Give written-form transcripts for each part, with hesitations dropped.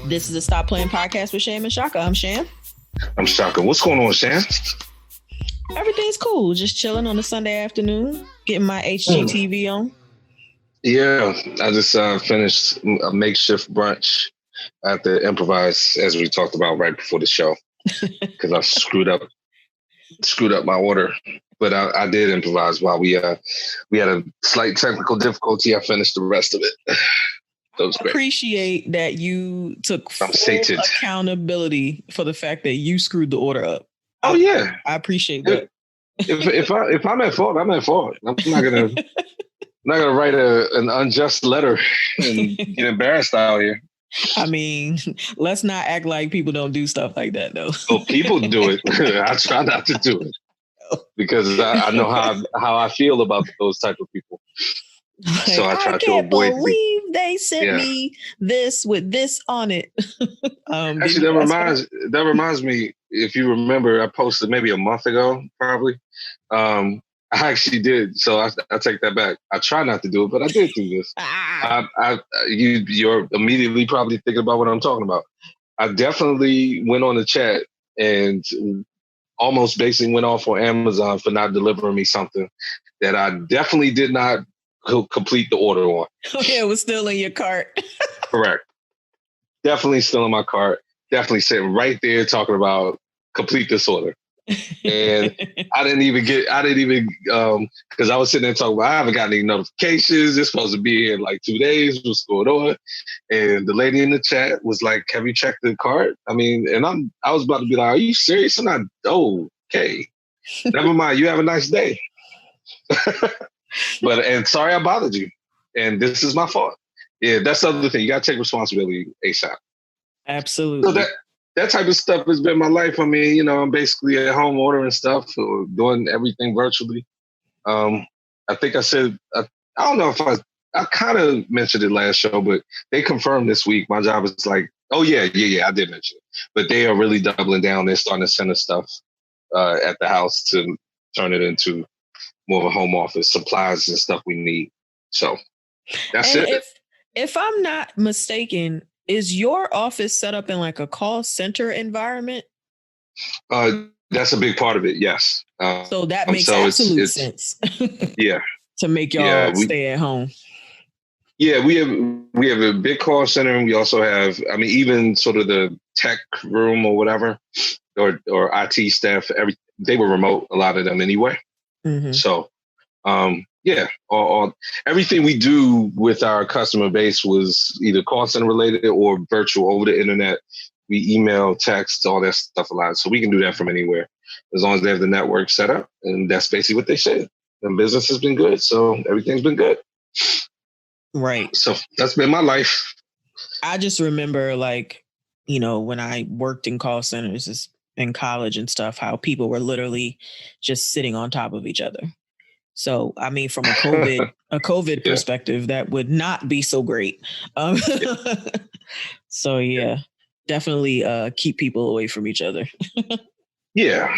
This is the Stop Playing podcast with Sham and Shaka. I'm Sham. I'm Shaka. What's going on, Sham? Everything's cool. Just chilling on a Sunday afternoon, getting my HGTV on. Yeah, I just finished a makeshift brunch at the Improvise, as we talked about right before the show, because I screwed up my order. But I did improvise while we had a slight technical difficulty. I finished the rest of it. That was great. Appreciate that you took full accountability for the fact that you screwed the order up. Oh yeah, I appreciate that. If I'm at fault, I'm at fault. I'm not gonna write an unjust letter and get embarrassed out here. I mean, let's not act like people don't do stuff like that, though. Well, people do it. I try not to do it because I know how I feel about those type of people. Like, so I try to avoid. I can't believe they sent me this with this on it. Actually, that reminds me. If you remember, I posted maybe a month ago, probably. I actually did. So I take that back. I try not to do it, but I did do this. You're immediately probably thinking about what I'm talking about. I definitely went on the chat and almost basically went off on Amazon for not delivering me something that I definitely did not complete the order on. Oh, yeah, it was still in your cart. Correct. Definitely still in my cart. Definitely sitting right there talking about complete this order. And I didn't even because I was sitting there talking about, I haven't gotten any notifications. It's supposed to be here in like 2 days. What's going on? And the lady in the chat was like, have you checked the cart? I mean, and I was about to be like, are you serious? I'm not, okay. Never mind. You have a nice day. And sorry I bothered you. And this is my fault. Yeah, that's the other thing. You got to take responsibility ASAP. Absolutely. So that type of stuff has been my life. I mean, I'm basically at home ordering stuff or doing everything virtually. I think I said, I don't know if I kind of mentioned it last show, but they confirmed this week. My job is like, oh yeah, I did mention it. But they are really doubling down. They're starting to send us stuff at the house to turn it into more of a home office, supplies and stuff we need. So that's it. If I'm not mistaken, is your office set up in like a call center environment? That's a big part of it. Yes. So that makes absolute sense. Yeah. To make y'all stay at home. Yeah, we have a big call center, and we also have, I mean, even sort of the tech room or whatever, or IT staff. They were remote, a lot of them anyway. Mm-hmm. So, everything we do with our customer base was either call center related or virtual over the internet. We email, text, all that stuff a lot. So we can do that from anywhere as long as they have the network set up. And that's basically what they said. And business has been good. So everything's been good. Right. So that's been my life. I just remember when I worked in call centers in college and stuff, how people were literally just sitting on top of each other. So, I mean, from a COVID perspective, that would not be so great. So, yeah, definitely keep people away from each other. Yeah.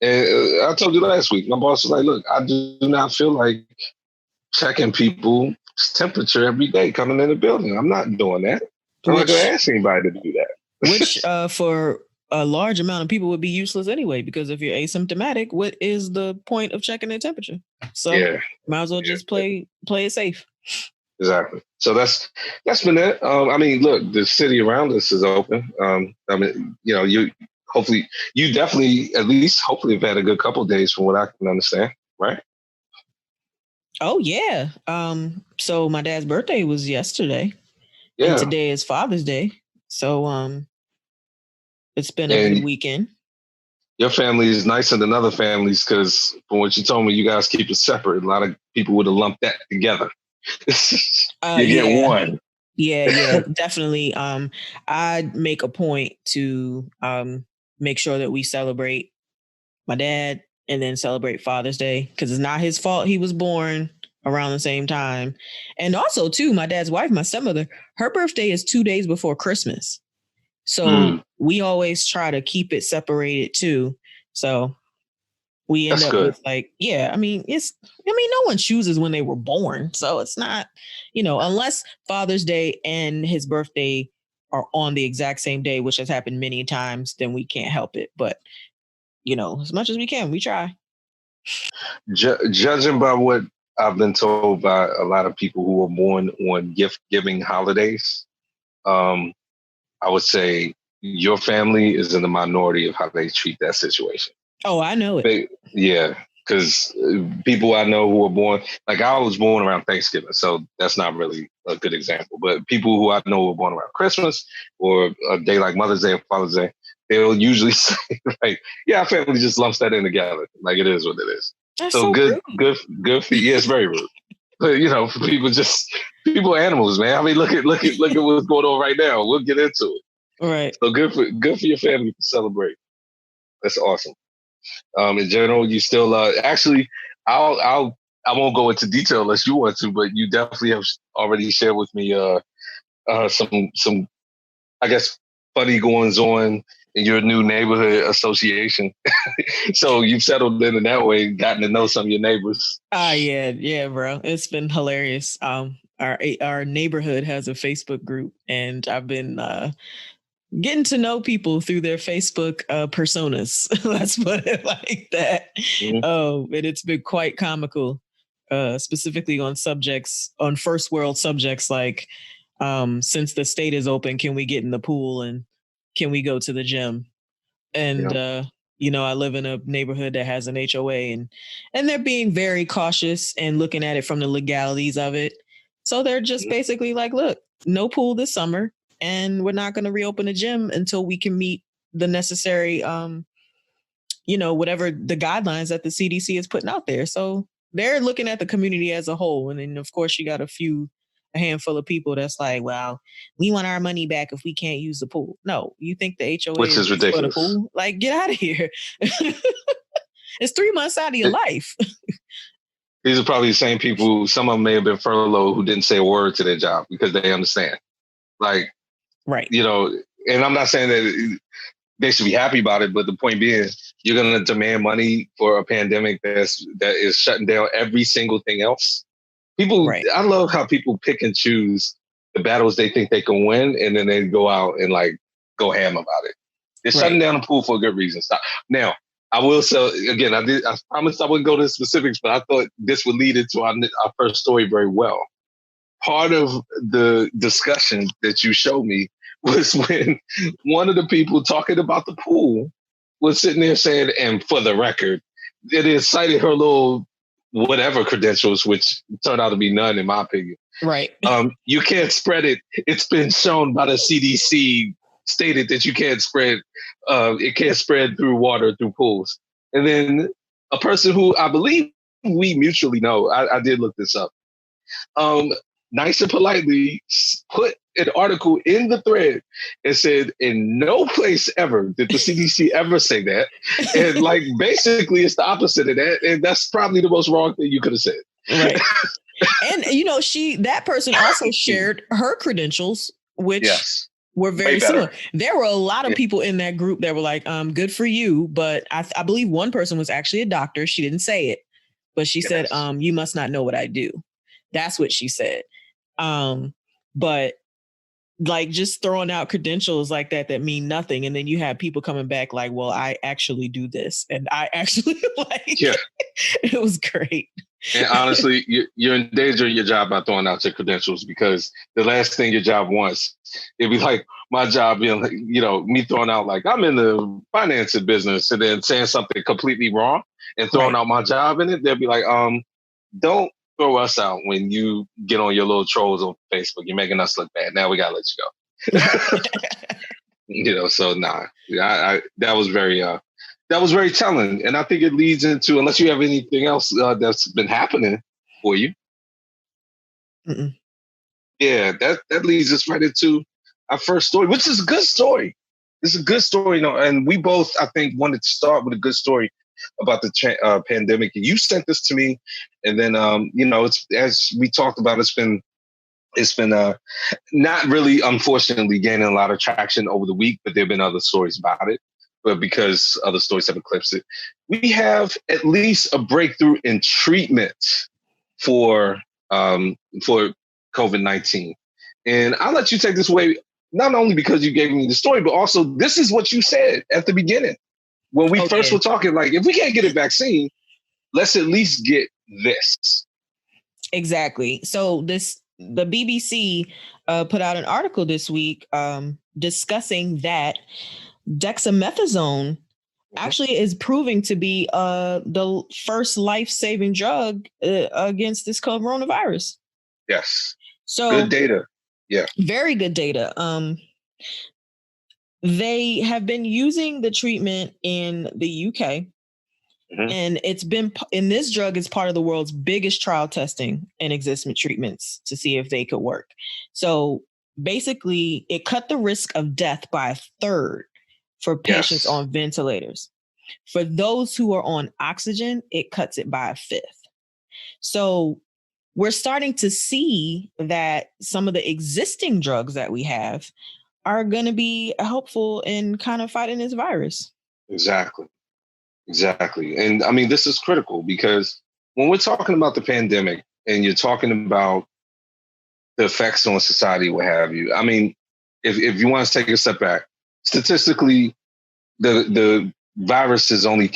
And I told you last week, my boss was like, look, I do not feel like checking people's temperature every day coming in the building. I'm not doing that. I'm not going to ask anybody to do that. Which for a large amount of people would be useless anyway, because if you're asymptomatic, what is the point of checking their temperature? So might as well just play it safe. Exactly. So that's been it. I mean, look, the city around us is open. I mean, you definitely, at least hopefully have had a good couple of days from what I can understand, right? Oh yeah. So my dad's birthday was yesterday. Yeah. And today is Father's Day. So it's been a good weekend. Your family is nicer than other families because from what you told me, you guys keep it separate. A lot of people would have lumped that together. You get one. Yeah, definitely. I'd make a point to make sure that we celebrate my dad and then celebrate Father's Day because it's not his fault he was born around the same time. And also, too, my dad's wife, my stepmother, her birthday is 2 days before Christmas. So we always try to keep it separated, too. So we end That's up good. with like, yeah, I mean, no one chooses when they were no one chooses when they were born. So it's not, unless Father's Day and his birthday are on the exact same day, which has happened many times, then we can't help it. But, as much as we can, we try. Judging by what I've been told by a lot of people who were born on gift giving holidays, um, I would say your family is in the minority of how they treat that situation. Oh, I know it. Yeah, because people I know who were born, like I was born around Thanksgiving, so that's not really a good example. But people who I know were born around Christmas or a day like Mother's Day or Father's Day, they'll usually say like, "Yeah, our family just lumps that in together. Like it is what it is." That's So so good, rude. good for you. Yeah, it's very rude. But people are animals, man. I mean, look at what's going on right now. We'll get into it. Right. So good for your family to celebrate. That's awesome. In general, you still actually, I won't go into detail unless you want to, but you definitely have already shared with me some I guess funny goings on in your new neighborhood association. So you've settled in that way, gotten to know some of your neighbors. Yeah, bro. It's been hilarious. Our neighborhood has a Facebook group, and I've been getting to know people through their Facebook personas. Let's put it like that. Mm-hmm. Oh, and it's been quite comical, specifically on first world subjects like, since the state is open, can we get in the pool and can we go to the gym? And I live in a neighborhood that has an HOA, and they're being very cautious and looking at it from the legalities of it. So they're just basically like, look, no pool this summer, and we're not going to reopen the gym until we can meet the necessary whatever the guidelines that the CDC is putting out there. So they're looking at the community as a whole. And then of course you got a handful of people that's like, well, we want our money back if we can't use the pool. No, you think the HOA Which is is for the ridiculous. pool? Like, get out of here. It's 3 months out of your life. These are probably the same people, some of them may have been furloughed who didn't say a word to their job because they understand. Like, right. And I'm not saying that they should be happy about it, but the point being, you're going to demand money for a pandemic that is shutting down every single thing else. People, right. I love how people pick and choose the battles they think they can win, and then they go out and like go ham about it. They're shutting down the pool for a good reason. Stop. Now, I will say again. I promised I wouldn't go to specifics, but I thought this would lead into our first story very well. Part of the discussion that you showed me was when one of the people talking about the pool was sitting there saying, and for the record, it is cited her little whatever credentials, which turned out to be none in my opinion. Right. You can't spread it. It's been shown by the CDC stated that you can't spread, it can't spread through water, through pools. And then a person who I believe we mutually know, I did look this up, nice and politely put an article in the thread and said, in no place ever did the CDC ever say that. And like, basically it's the opposite of that. And that's probably the most wrong thing you could have said. Right. And, that person also shared her credentials, which were very similar. There were a lot of people in that group that were like, good for you. But I believe one person was actually a doctor. She didn't say it, but she said, you must not know what I do. That's what she said. But like just throwing out credentials like that mean nothing. And then you have people coming back like, well, I actually do this. And I actually it was great. And honestly, you're endangering your job by throwing out your credentials, because the last thing your job wants, it'd be like my job being like, me throwing out like, I'm in the financing business, and then saying something completely wrong and throwing out my job in it. They'll be like, don't throw us out when you get on your little trolls on Facebook. You're making us look bad. Now we gotta let you go. So I that was very telling, and I think it leads into, unless you have anything else that's been happening for you. Mm-mm. Yeah, that leads us right into our first story, which is a good story. It's a good story, and we both, I think, wanted to start with a good story about the pandemic. And you sent this to me, and then it's, as we talked about, it's been not really, unfortunately, gaining a lot of traction over the week, but there have been other stories about it, but because other stories have eclipsed it. we have at least a breakthrough in treatment for COVID-19. And I'll let you take this away, not only because you gave me the story, but also this is what you said at the beginning when we first were talking. Like, if we can't get a vaccine, let's at least get this. Exactly. So the BBC put out an article this week discussing that dexamethasone actually is proving to be the first life-saving drug against this coronavirus. Yes. So good data. Yeah. Very good data. They have been using the treatment in the UK. And it's been in this drug is part of the world's biggest trial testing and existent treatments to see if they could work. So basically, it cut the risk of death by a third for patients on ventilators. For those who are on oxygen, it cuts it by a fifth. So we're starting to see that some of the existing drugs that we have are going to be helpful in kind of fighting this virus. Exactly. And I mean, this is critical because when we're talking about the pandemic and you're talking about the effects on society, what have you, I mean, if you want to take a step back, statistically, the virus is only,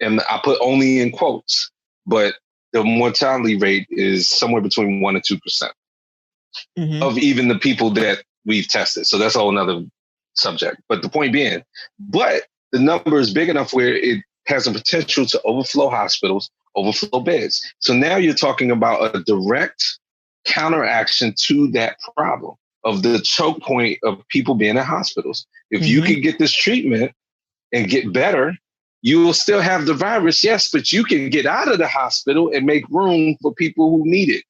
and I put only in quotes, but the mortality rate is somewhere between 1% and 2% of even the people that we've tested. So that's a whole nother subject. But the point being, but the number is big enough where it has a potential to overflow hospitals, overflow beds. So now you're talking about a direct counteraction to that problem of the choke point of people being in hospitals. If you can get this treatment and get better, you will still have the virus, yes, but you can get out of the hospital and make room for people who need it.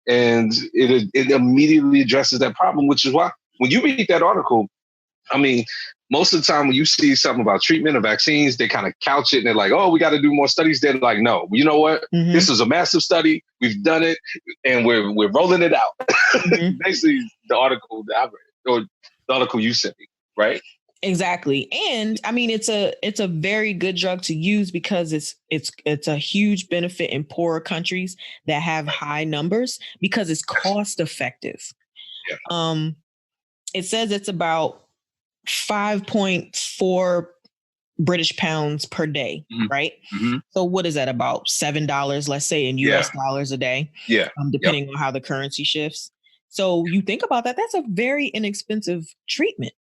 And it immediately addresses that problem, which is why when you read that article, I mean, most of the time when you see something about treatment or vaccines, they kind of couch it and they're like, oh, we got to do more studies. They're like, no, you know what? This is a massive study. We've done it and we're rolling it out. Basically, the article that I read, or the article you sent me, right? Exactly. And I mean, it's a very good drug to use because it's a huge benefit in poorer countries that have high numbers because it's cost effective. Yeah. It says it's about 5.4 British pounds per day, right? So what is that, about $7, let's say, in US dollars a day? Yeah. Depending on how the currency shifts. So you think about that, that's a very inexpensive treatment.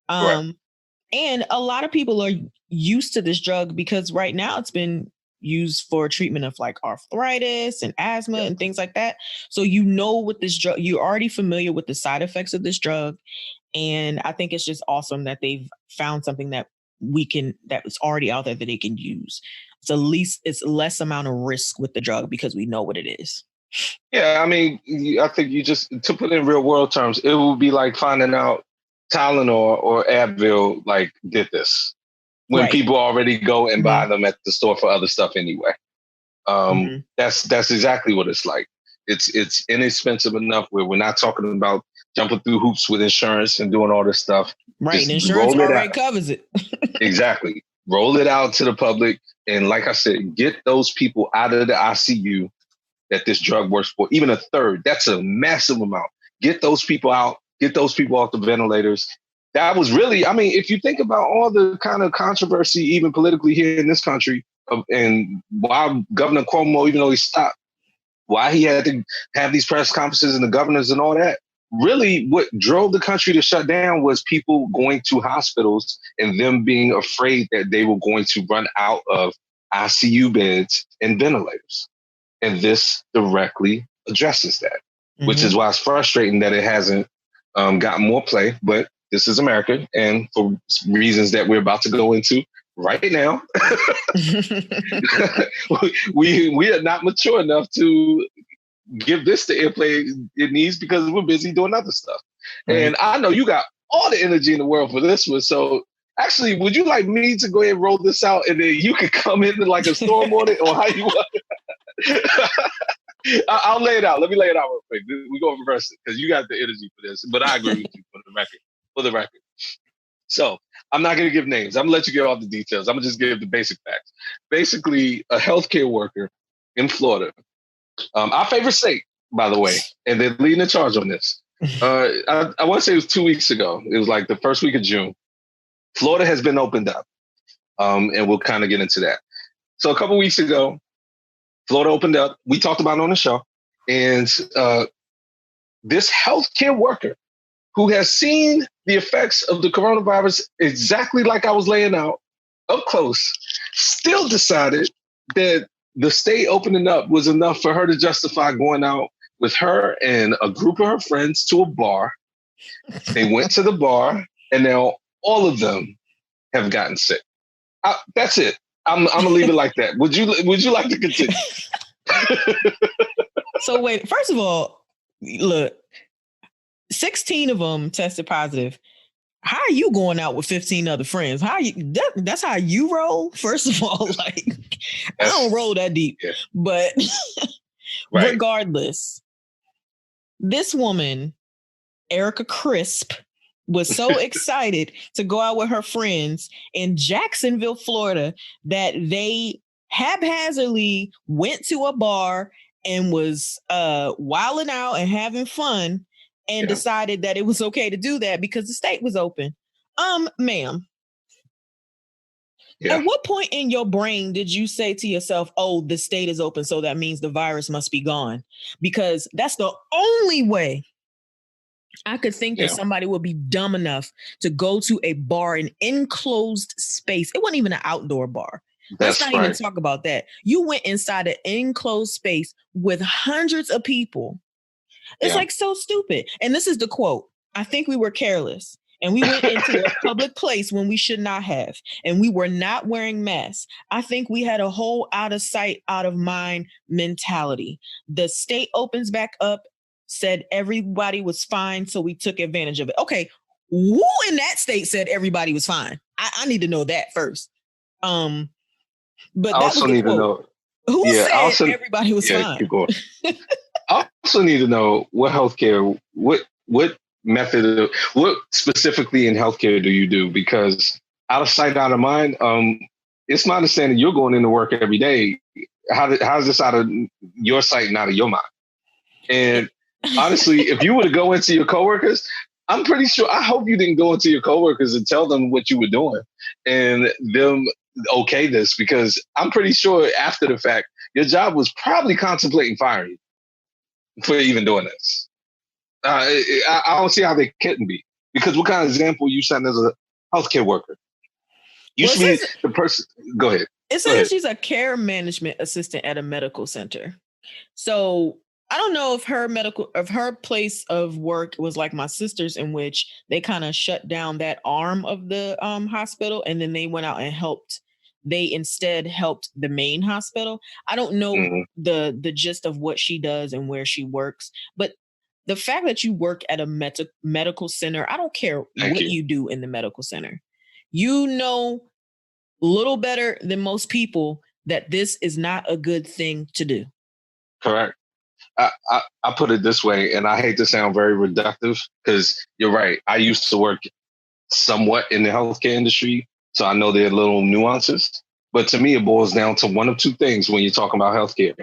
And a lot of people are used to this drug because right now it's been used for treatment of like arthritis and asthma and things like that. So you know with this drug, you're already familiar with the side effects of this drug. And I think it's just awesome that they've found something that is already out there that they can use. It's less amount of risk with the drug because we know what it is. Yeah, I mean, I think you just, to put it in real world terms, it would be like finding out Tylenol or Advil like did this when people already go and buy them at the store for other stuff anyway. That's exactly what it's like. It's inexpensive enough where we're not talking about jumping through hoops with insurance and doing all this stuff. Right, just insurance already covers it. Exactly. Roll it out to the public, and like I said, get those people out of the ICU that this drug works for. Even a third, that's a massive amount. Get those people out. Get those people off the ventilators. That was really, I mean, if you think about all the kind of controversy, even politically here in this country, and why Governor Cuomo, even though he stopped, why he had to have these press conferences and the governors and all that, really what drove the country to shut down was people going to hospitals and them being afraid that they were going to run out of ICU beds and ventilators. And this directly addresses that, which is why it's frustrating that it hasn't gotten more play, but this is America. And for reasons that we're about to go into right now, we are not mature enough to give this the airplay it needs because we're busy doing other stuff. And I know you got all the energy in the world for this one. So actually, would you like me to go ahead and roll this out and then you can come in like a storm on it, or how you want it? I'll lay it out. Let me lay it out real quick. We go reverse it because you got the energy for this. But I agree with you for the record. So I'm not going to give names. I'm going to let you get all the details. I'm going to just give the basic facts. Basically, a healthcare worker in Florida, our favorite state, by the way, and they're leading the charge on this. I want to say it was 2 weeks ago. It was like the first week of June. Florida has been opened up, and we'll kind of get into that. So a couple weeks ago, Florida opened up. We talked about it on the show. And this healthcare worker who has seen the effects of the coronavirus exactly like I was laying out up close, still decided that the state opening up was enough for her to justify going out with her and a group of her friends to a bar. They went to the bar, and now all of them have gotten sick. That's it. I'm gonna leave it like that. Would you like to continue? So wait, first of all, look, 16 of them tested positive. How are you going out with 15 other friends? That's how you roll? First of all, like, I don't roll that deep. Yeah. But right. Regardless, this woman, Erica Crisp, was so excited to go out with her friends in Jacksonville, Florida, that they haphazardly went to a bar and was wilding out and having fun, and decided that it was okay to do that because the state was open. Ma'am. Yeah. At what point in your brain did you say to yourself, oh, the state is open, so that means the virus must be gone? Because that's the only way I could think that somebody would be dumb enough to go to a bar, an enclosed space. It wasn't even an outdoor bar. Let's not even talk about that. You went inside an enclosed space with hundreds of people. It's like so stupid. And this is the quote. I think we were careless and we went into a public place when we should not have. And we were not wearing masks. I think we had a whole out of sight, out of mind mentality. The state opens back up, said everybody was fine, so we took advantage of it. Okay, who in that state said everybody was fine? I need to know that first. But I also need to know who said everybody was fine. Keep going. I also need to know what healthcare, what method, what specifically in healthcare do you do? Because out of sight, out of mind. It's my understanding you're going into work every day. How is this out of your sight and out of your mind? And honestly, if you were to go into your coworkers, I'm pretty sure, I hope you didn't go into your coworkers and tell them what you were doing and them okay this, because I'm pretty sure after the fact, your job was probably contemplating firing you for even doing this. I don't see how they couldn't be, because what kind of example you set as a healthcare worker? You should be the person. Go ahead. It says she's a care management assistant at a medical center. So I don't know if her place of work was like my sister's, in which they kind of shut down that arm of the hospital, and then they went out and helped. They instead helped the main hospital. I don't know the gist of what she does and where she works, but the fact that you work at a medical center, I don't care what you do in the medical center. You know a little better than most people that this is not a good thing to do. Correct. I put it this way, and I hate to sound very reductive, because you're right. I used to work somewhat in the healthcare industry, so I know there are little nuances. But to me, it boils down to one of two things when you're talking about healthcare.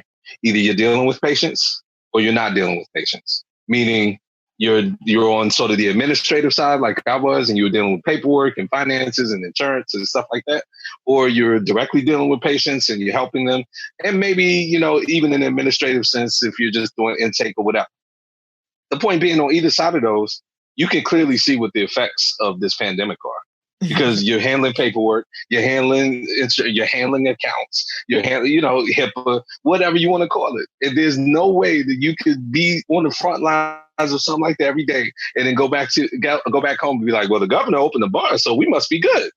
Either you're dealing with patients or you're not dealing with patients, meaning you're on sort of the administrative side like I was, and you were dealing with paperwork and finances and insurance and stuff like that, or you're directly dealing with patients and you're helping them. And maybe, even in an administrative sense, if you're just doing intake or whatever. The point being, on either side of those, you can clearly see what the effects of this pandemic are. Because you're handling paperwork, you're handling accounts, you're handling, HIPAA, whatever you want to call it. And there's no way that you could be on the front lines of something like that every day and then go back home and be like, well, the governor opened the bar, so we must be good.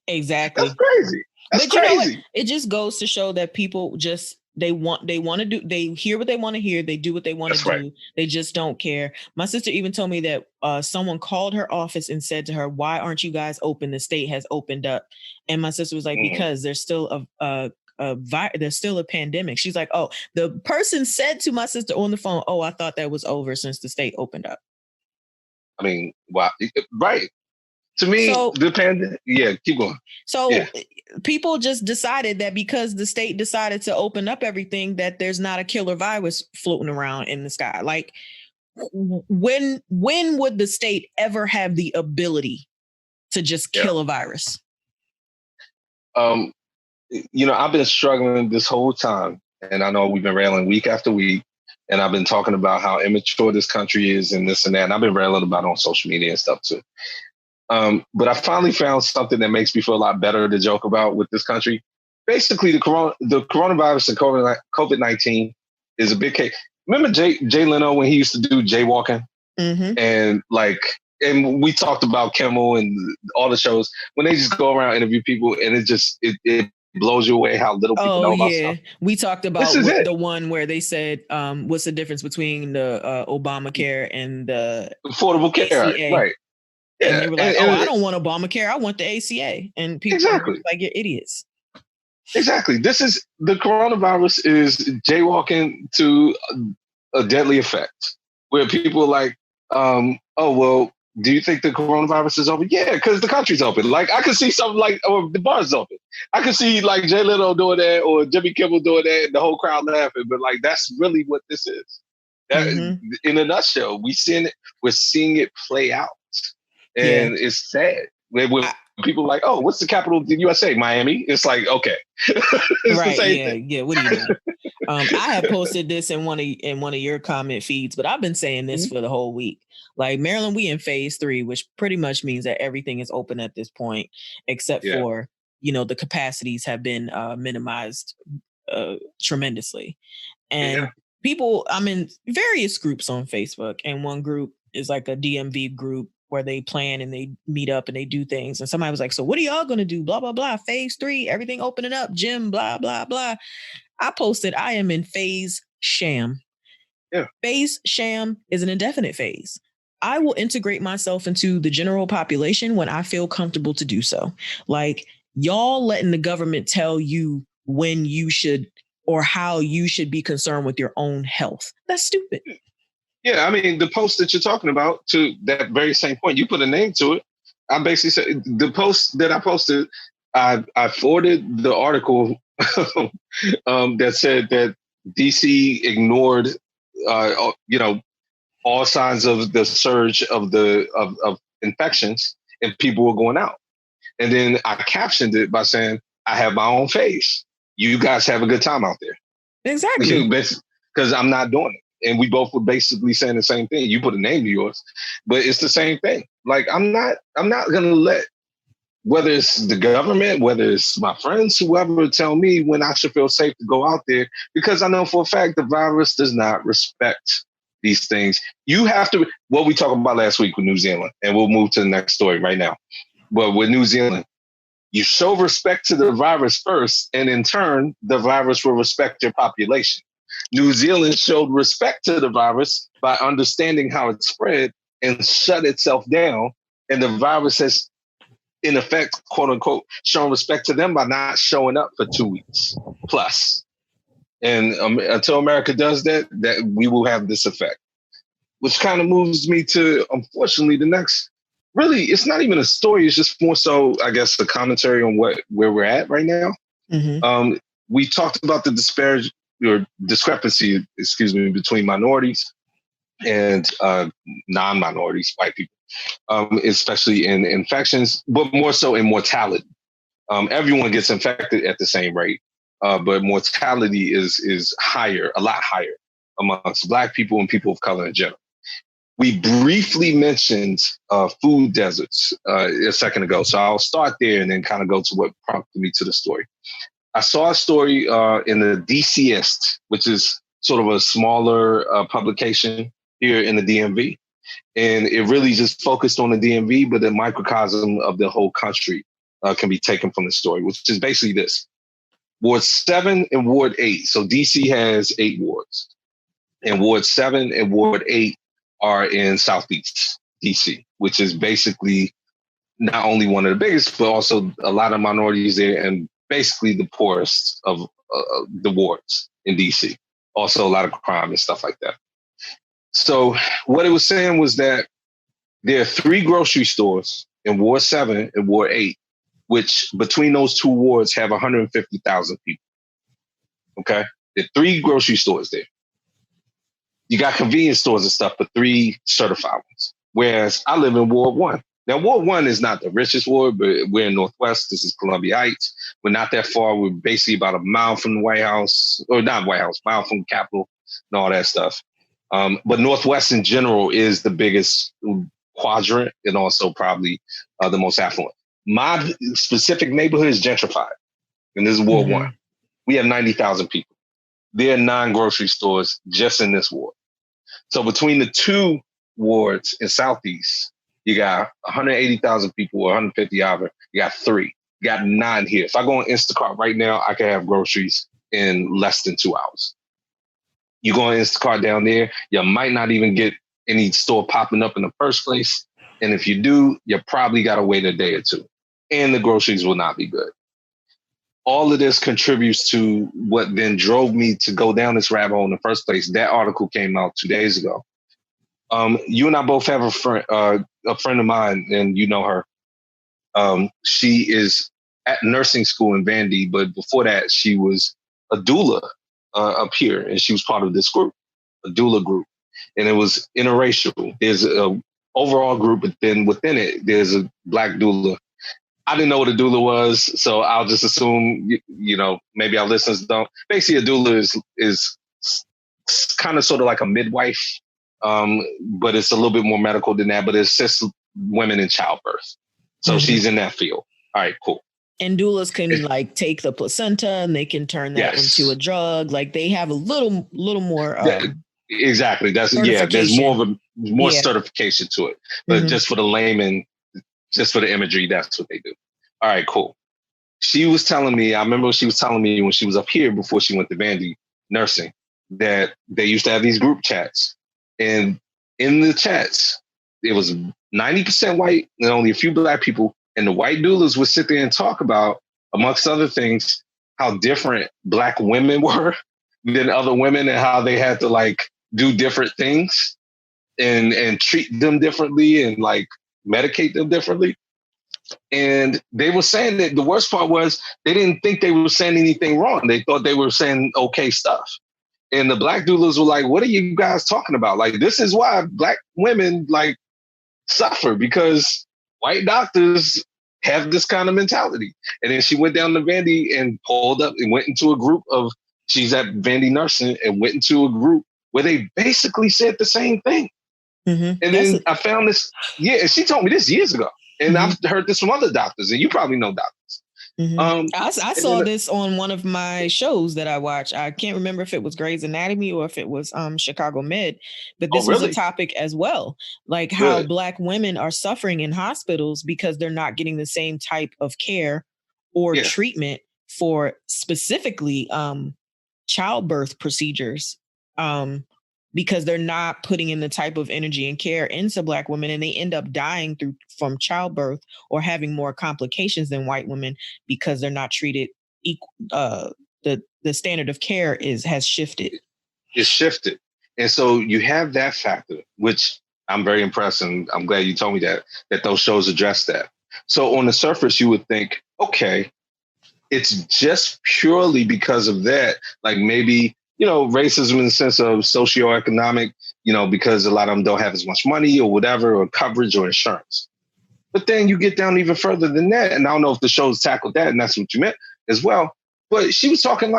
Exactly. That's crazy. That's crazy. It just goes to show that people just, they want to do, they hear what they want to hear. They do what they want to do. Right. They just don't care. My sister even told me that someone called her office and said to her, why aren't you guys open? The state has opened up. And my sister was like, because there's still there's still a pandemic. She's like, oh, the person said to my sister on the phone, oh, I thought that was over since the state opened up. I mean, wow. Right. To me, So the pandemic. Yeah, keep going. So Yeah. people just decided that because the state decided to open up everything, that there's not a killer virus floating around in the sky. Like, when would the state ever have the ability to just kill a virus? I've been struggling this whole time, and I know we've been railing week after week, and I've been talking about how immature this country is and this and that, and I've been railing about it on social media and stuff too. But I finally found something that makes me feel a lot better to joke about with this country. Basically, the coronavirus and COVID-19 is a big case. Remember Jay Leno when he used to do jaywalking? Mm-hmm. And we talked about Kimmel and all the shows when they just go around interview people, and it blows you away how little people know about stuff. We talked about the one where they said, what's the difference between the Obamacare and the Affordable Care ACA? Right. Yeah. And they were like, I don't want Obamacare, I want the ACA. And people exactly were like, you're idiots. Exactly. The coronavirus is jaywalking to a deadly effect, where people are like, do you think the coronavirus is over? Yeah, because the country's open. Like, I could see something like, or the bar's open. I could see like Jay Leno doing that or Jimmy Kimmel doing that and the whole crowd laughing. But like, that's really what this is. In a nutshell, we're seeing it play out. And it's sad. People are like, oh, what's the capital of the USA? Miami? It's like, okay. It's right. The same thing. Yeah. What do you mean? I have posted this in one of your comment feeds, but I've been saying this for the whole week. Like, Maryland, we in phase 3, which pretty much means that everything is open at this point, except for, the capacities have been minimized tremendously. And people, I'm in various groups on Facebook, and one group is like a DMV group where they plan and they meet up and they do things. And somebody was like, so what are y'all going to do? Blah, blah, blah. Phase 3, everything opening up, gym, blah, blah, blah. I posted, I am in phase sham. Yeah. Phase sham is an indefinite phase. I will integrate myself into the general population when I feel comfortable to do so. Like, y'all letting the government tell you when you should or how you should be concerned with your own health. That's stupid. Yeah, I mean, the post that you're talking about, to that very same point, you put a name to it. I basically said, the post that I posted, I forwarded the article that said that DC ignored, all signs of the surge of infections, and people were going out. And then I captioned it by saying, I have my own phase. You guys have a good time out there. Exactly. Because I'm not doing it. And we both were basically saying the same thing. You put a name to yours, but it's the same thing. Like, I'm not going to let, whether it's the government, whether it's my friends, whoever, tell me when I should feel safe to go out there, because I know for a fact the virus does not respect these things. You have to, what we talked about last week with New Zealand, and we'll move to the next story right now. But with New Zealand, you show respect to the virus first, and in turn, the virus will respect your population. New Zealand showed respect to the virus by understanding how it spread and shut itself down. And the virus has, in effect, quote unquote, shown respect to them by not showing up for 2 weeks plus. And until America does that, we will have this effect, which kind of moves me to, unfortunately, the next. Really, it's not even a story. It's just more so, I guess, a commentary on where we're at right now. Mm-hmm. We talked about the discrepancy, between minorities and non-minorities, white people, especially in infections, but more so in mortality. Everyone gets infected at the same rate, but mortality is higher, a lot higher amongst Black people and people of color in general. We briefly mentioned food deserts a second ago, so I'll start there and then kind of go to what prompted me to the story. I saw a story in the DCist, which is sort of a smaller publication here in the DMV. And it really just focused on the DMV, but the microcosm of the whole country can be taken from the story, which is basically this. Ward 7 and Ward 8. So DC has 8 wards. And Ward 7 and Ward 8 are in Southeast DC, which is basically not only one of the biggest, but also a lot of minorities there and basically the poorest of the wards in DC. Also a lot of crime and stuff like that. So what it was saying was that there are 3 grocery stores in Ward 7 and Ward 8, which between those two wards have 150,000 people. Okay? There are 3 grocery stores there. You got convenience stores and stuff, but 3 certified ones. Whereas I live in Ward 1. Now, Ward 1 is not the richest ward, but we're in Northwest. This is Columbia Heights. We're not that far. We're basically about a mile from the White House, or not White House, mile from the Capitol and all that stuff. But Northwest in general is the biggest quadrant and also probably the most affluent. My specific neighborhood is gentrified, and this is Ward 1. We have 90,000 people. There are 9 grocery stores just in this ward. So between the 2 wards in Southeast, you got 180,000 people or 150 however. You got 3. You got 9 here. If I go on Instacart right now, I can have groceries in less than 2 hours. You go on Instacart down there, you might not even get any store popping up in the first place. And if you do, you probably got to wait a day or 2. And the groceries will not be good. All of this contributes to what then drove me to go down this rabbit hole in the first place. That article came out 2 days ago. You and I both have a friend of mine, and you know her. She is at nursing school in Vandy, but before that, she was a doula up here, and she was part of this group, a doula group, and it was interracial. There's a overall group, but then within it, there's a Black doula. I didn't know what a doula was, so I'll just assume, maybe our listeners don't. Basically, a doula is kind of sort of like a midwife, but it's a little bit more medical than that, but it assists women in childbirth. So she's in that field. All right, cool. And doulas can take the placenta and they can turn that into a drug. Like they have a little more. Exactly. There's more certification to it. But just for the layman, just for the imagery, that's what they do. All right, cool. She was telling me, I remember she was telling me when she was up here before she went to Vandy nursing, that they used to have these group chats. And in the chats, it was 90% white and only a few Black people. And the white doulas would sit there and talk about, amongst other things, how different Black women were than other women and how they had to do different things and treat them differently and medicate them differently. And they were saying that the worst part was they didn't think they were saying anything wrong. They thought they were saying okay stuff. And the Black doulas were like, what are you guys talking about? This is why Black women suffer, because white doctors have this kind of mentality. And then she went down to Vandy and pulled up and went into a group of, she's at Vandy nursing and went into a group where they basically said the same thing. And then I found this, and she told me this years ago. And I've heard this from other doctors, and you probably know doctors. I saw this on one of my shows that I watched. I can't remember if it was Grey's Anatomy or if it was Chicago Med, but this was a topic as well. How Black women are suffering in hospitals because they're not getting the same type of care or treatment for specifically childbirth procedures. Because they're not putting in the type of energy and care into Black women, and they end up dying from childbirth or having more complications than white women because they're not treated equal. The standard of care has shifted. It's shifted. And so you have that factor, which I'm very impressed, and I'm glad you told me that those shows address that. So on the surface, you would think, okay, it's just purely because of that, maybe racism in the sense of socioeconomic, because a lot of them don't have as much money or whatever, or coverage or insurance. But then you get down even further than that. And I don't know if the show's tackled that, and that's what you meant as well. But she was talking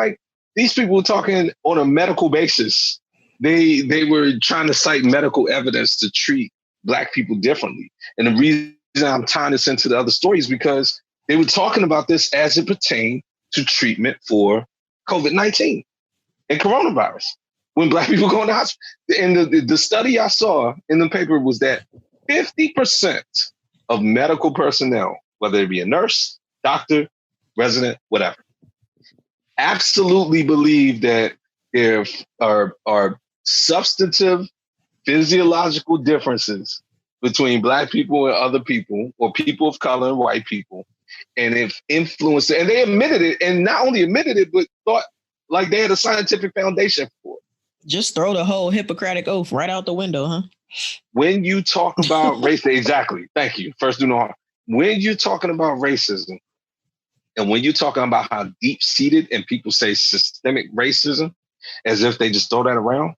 these people were talking on a medical basis. They were trying to cite medical evidence to treat Black people differently. And the reason I'm tying this into the other stories because they were talking about this as it pertained to treatment for COVID-19. And coronavirus, when Black people go in the hospital. And the study I saw in the paper was that 50% of medical personnel, whether it be a nurse, doctor, resident, whatever, absolutely believe that there are substantive physiological differences between Black people and other people, or people of color and white people, and if influenced, and they admitted it, and not only admitted it, but thought they had a scientific foundation for it. Just throw the whole Hippocratic oath right out the window, huh? When you talk about race, exactly. Thank you. First, do no harm. when you're talking about racism and when you're talking about how deep-seated and people say systemic racism as if they just throw that around,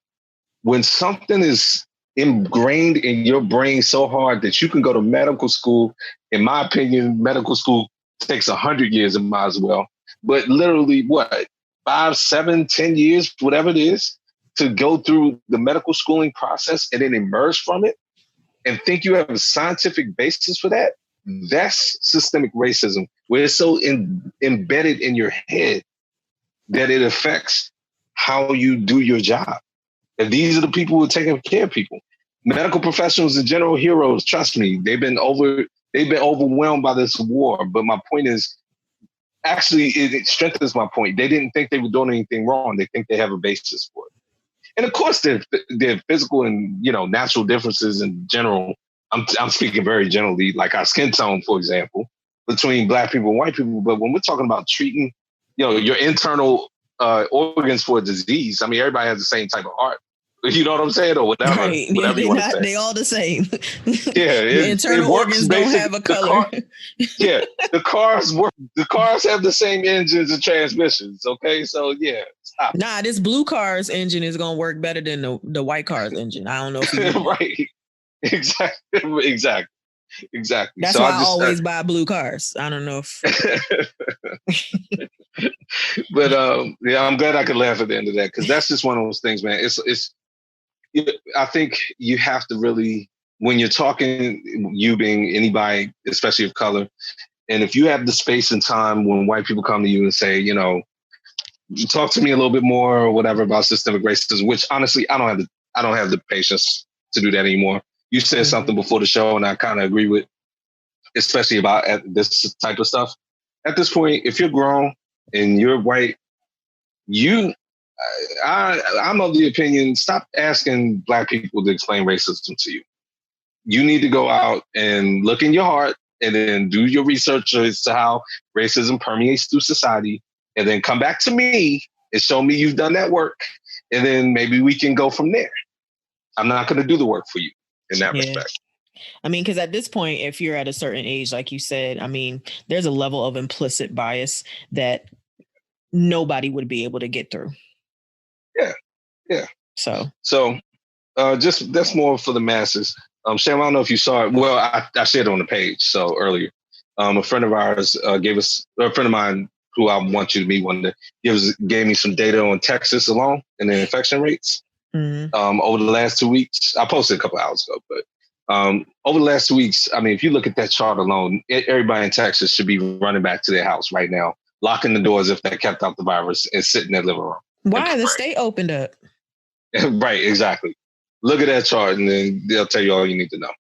when something is ingrained in your brain so hard that you can go to medical school, in my opinion, medical school takes 100 years, it might as well. But literally, what, 5, 7, 10 years, whatever it is, to go through the medical schooling process and then emerge from it and think you have a scientific basis for that, that's systemic racism, where it's so embedded in your head that it affects how you do your job. And these are the people who are taking care of people. Medical professionals in general, heroes, trust me, they've been overwhelmed by this war. But my point is, actually, it strengthens my point. They didn't think they were doing anything wrong. They think they have a basis for it. And of course, there are physical and, natural differences in general. I'm speaking very generally, like our skin tone, for example, between Black people and white people. But when we're talking about treating, your internal organs for a disease, I mean, everybody has the same type of heart. You know what I'm saying? Or whatever. Right. Whatever you want to say. They all the same. Yeah. The internal organs don't have a color. The cars work. The cars have the same engines and transmissions. Okay. So, yeah. Stop. Nah, this blue car's engine is going to work better than the white car's engine. I don't know if you know. Right. Exactly. That's why I always buy blue cars. I don't know if. But I'm glad I could laugh at the end of that, because that's just one of those things, man. I think you have to really, when you're talking, you being anybody, especially of color, and if you have the space and time when white people come to you and say, talk to me a little bit more or whatever about systemic racism, which honestly, I don't have the patience to do that anymore. You said something before the show and I kind of agree with, especially about this type of stuff. At this point, if you're grown and you're white, I'm of the opinion, stop asking Black people to explain racism to you. You need to go out and look in your heart and then do your research as to how racism permeates through society, and then come back to me and show me you've done that work. And then maybe we can go from there. I'm not going to do the work for you in that respect. I mean, because at this point, if you're at a certain age, like you said, I mean, there's a level of implicit bias that nobody would be able to get through. Yeah. So just that's more for the masses. Sham, I don't know if you saw it. Well, I shared it on the page. So earlier, a friend of ours a friend of mine who I want you to meet one day, gave me some data on Texas alone and the infection rates. Over the last 2 weeks. I posted a couple hours ago, but over the last 2 weeks, I mean, if you look at that chart alone, everybody in Texas should be running back to their house right now, locking the doors if they kept out the virus, and sitting in their living room. Why? The state opened up. Right, exactly. Look at that chart and then they'll tell you all you need to know.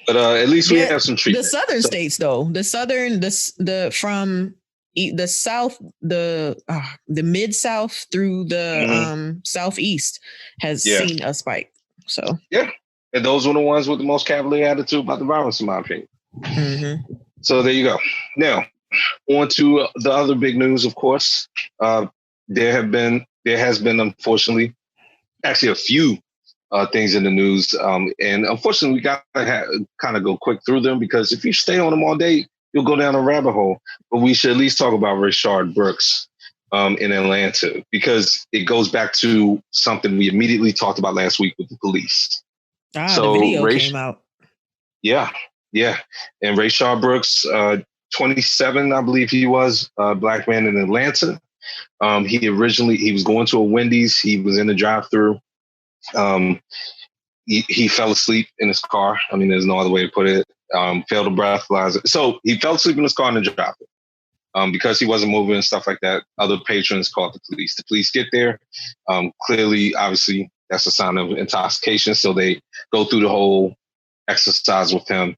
But at least we have some treatment. The southern states, though, the from the south, the mid-south through the southeast has seen a spike. So and those were the ones with the most cavalier attitude about the virus, in my opinion. So there you go. Now, on to the other big news, of course. There has been, unfortunately, actually a few things in the news. And unfortunately, we got to kind of go quick through them, because if you stay on them all day, you'll go down a rabbit hole. But we should at least talk about Rayshard Brooks in Atlanta, because it goes back to something we immediately talked about last week with the police. So the video came out. Yeah. And Rayshard Brooks, 27, I believe he was, a Black man in Atlanta. He was going to a Wendy's. He was in the drive-thru. He fell asleep in his car. I mean, there's no other way to put it. Failed to breathalyzer. So he fell asleep in his car in the drive-thru. Because he wasn't moving and stuff like that, other patrons called the police. The police get there. Clearly, obviously, that's a sign of intoxication. So they go through the whole exercise with him,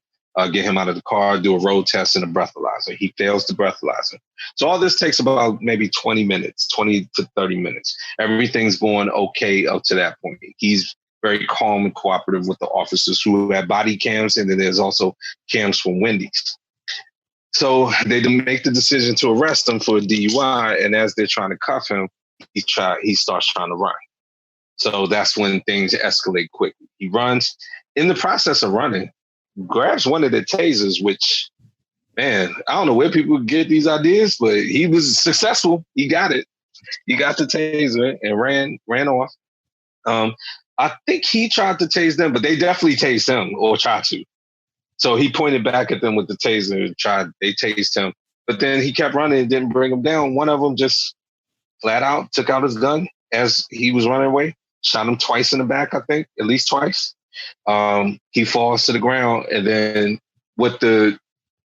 get him out of the car, do a road test and a breathalyzer. He fails the breathalyzer. So all this takes about maybe 20 to 30 minutes. Everything's going okay up to that point. He's very calm and cooperative with the officers who have body cams, and then there's also cams from Wendy's. So they make the decision to arrest him for a DUI, and as they're trying to cuff him, he starts trying to run. So that's when things escalate quickly. He runs. In the process of running, grabs one of the tasers, which, man, I don't know where people get these ideas, but he was successful. He got it. He got the taser and ran off. I think he tried to tase them, but they definitely tased him or tried to. So he pointed back at them with the taser, they tased him. But then he kept running and didn't bring him down. One of them just flat out took out his gun as he was running away, shot him twice in the back, I think, at least twice. He falls to the ground, and then with the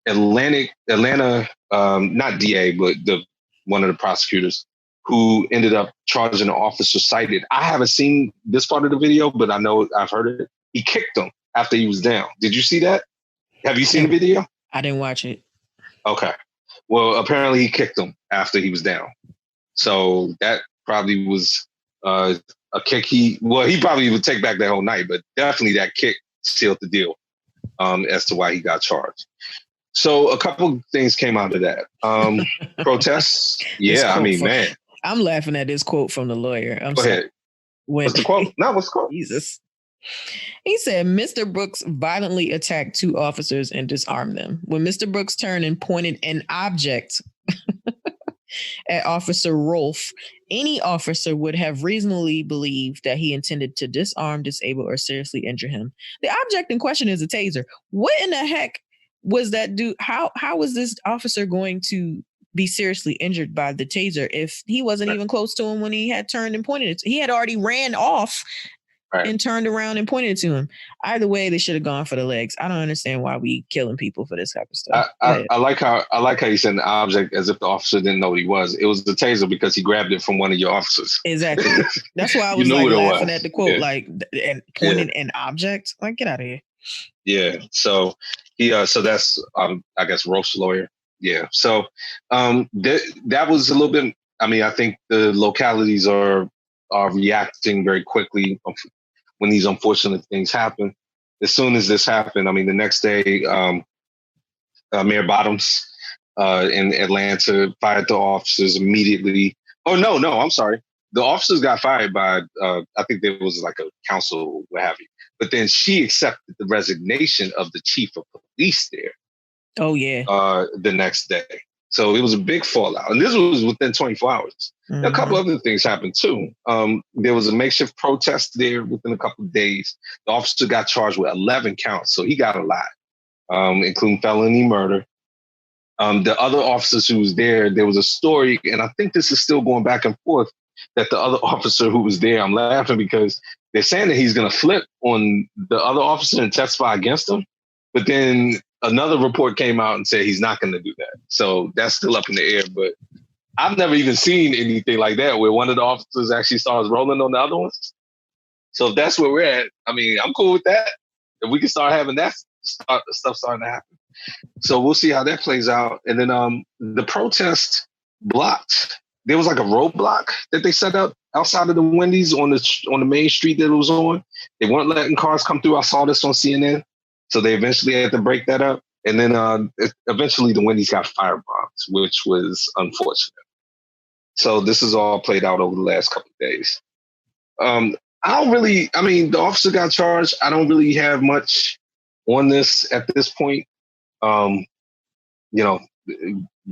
Atlanta, not DA, but one of the prosecutors who ended up charging the officer cited. I haven't seen this part of the video, but I know I've heard it. He kicked him after he was down. Did you see that? Have you seen the video? I didn't watch it. Okay. Well, apparently he kicked him after he was down. So that probably was a kick. He probably would take back that whole night, but definitely that kick sealed the deal as to why he got charged. So a couple things came out of that. Protests. Yeah, I mean, man. I'm laughing at this quote from the lawyer. Go ahead. What's the quote? No, what's the quote? Jesus. He said, Mr. Brooks violently attacked two officers and disarmed them. When Mr. Brooks turned and pointed an object at Officer Rolfe, any officer would have reasonably believed that he intended to disarm, disable, or seriously injure him. The object in question is a taser. What in the heck was that dude? How was this officer going to be seriously injured by the taser if he wasn't even close to him when he had turned and pointed it? He had already ran off and turned around and pointed it to him. Either way, they should have gone for the legs. I don't understand why we killing people for this type of stuff. I like how you said the object as if the officer didn't know what he was. It was the taser because he grabbed it from one of your officers. Exactly. That's why I was laughing at the quote, and pointing an object. Like, get out of here. Yeah. So so that's I guess Rolfe's lawyer. Yeah. So that was a little bit. I mean, I think the localities are reacting very quickly when these unfortunate things happen. As soon as this happened, I mean, the next day, Mayor Bottoms in Atlanta fired the officers immediately. Oh, no, I'm sorry. The officers got fired by, I think there was like a council, what have you. But then she accepted the resignation of the chief of police there. Oh, yeah. The next day. So it was a big fallout. And this was within 24 hours. Mm-hmm. A couple other things happened too. There was a makeshift protest there within a couple of days. The officer got charged with 11 counts. So he got a lot, including felony murder. The other officers who was there was a story, and I think this is still going back and forth, that the other officer who was there, I'm laughing because they're saying that he's going to flip on the other officer and testify against him. But then another report came out and said he's not going to do that. So that's still up in the air. But I've never even seen anything like that where one of the officers actually starts rolling on the other ones. So if that's where we're at, I mean, I'm cool with that. If we can start having that stuff starting to happen. So we'll see how that plays out. And then the protest blocked. There was like a roadblock that they set up outside of the Wendy's on the main street that it was on. They weren't letting cars come through. I saw this on CNN. So they eventually had to break that up. And then eventually the Wendy's got firebombs, which was unfortunate. So this is all played out over the last couple of days. The officer got charged. I don't really have much on this at this point.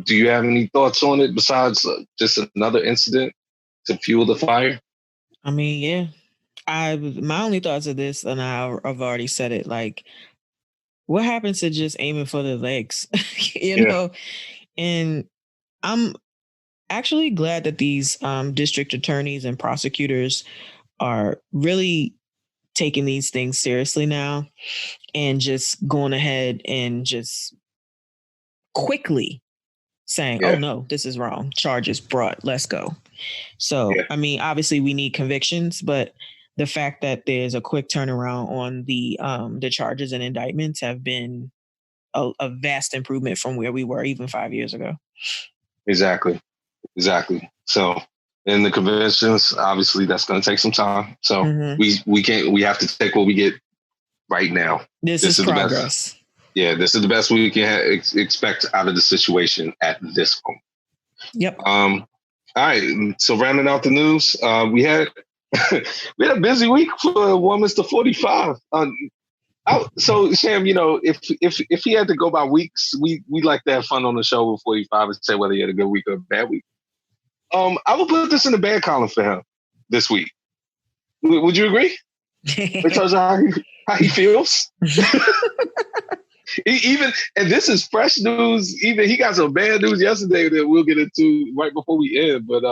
Do you have any thoughts on it besides just another incident to fuel the fire? I mean, yeah. My only thoughts of this, and I've already said it, like, what happens to just aiming for the legs, you know? And I'm actually glad that these district attorneys and prosecutors are really taking these things seriously now and just going ahead and just quickly saying, oh, no, this is wrong. Charges brought. Let's go. So, I mean, obviously we need convictions, but the fact that there's a quick turnaround on the charges and indictments have been a vast improvement from where we were even 5 years ago. Exactly. So in the conventions, obviously that's going to take some time. So we have to take what we get right now. This is progress. This is the best we can expect out of the situation at this point. Yep. All right. So rounding out the news, we had a busy week for Women's to 45. So Sam, if he had to go by weeks, we like to have fun on the show with 45 and say whether he had a good week or a bad week. I would put this in the bad column for him this week. Would you agree? It tells you how he feels. Even, and this is fresh news. Even he got some bad news yesterday that we'll get into right before we end. But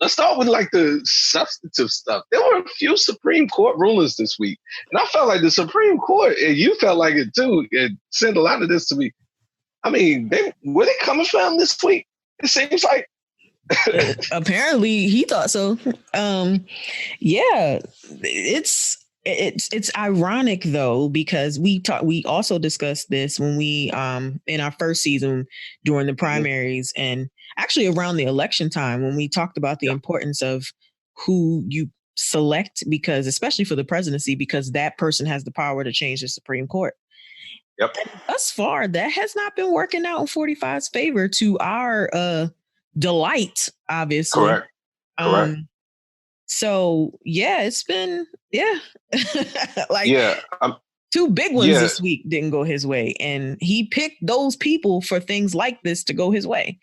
let's start with like the substantive stuff. There were a few Supreme Court rulings this week, and I felt like the Supreme Court, and you felt like it too, and sent a lot of this to me. I mean, were they coming for him this week? It seems like. Apparently, he thought so. Yeah, it's ironic though, because we also discussed this when we in our first season during the primaries and actually around the election time when we talked about the importance of who you select, because especially for the presidency, because that person has the power to change the Supreme Court. Yep. And thus far, that has not been working out in 45's favor to our delight, obviously. Correct. So yeah, it's been like two big ones this week didn't go his way, and he picked those people for things like this to go his way.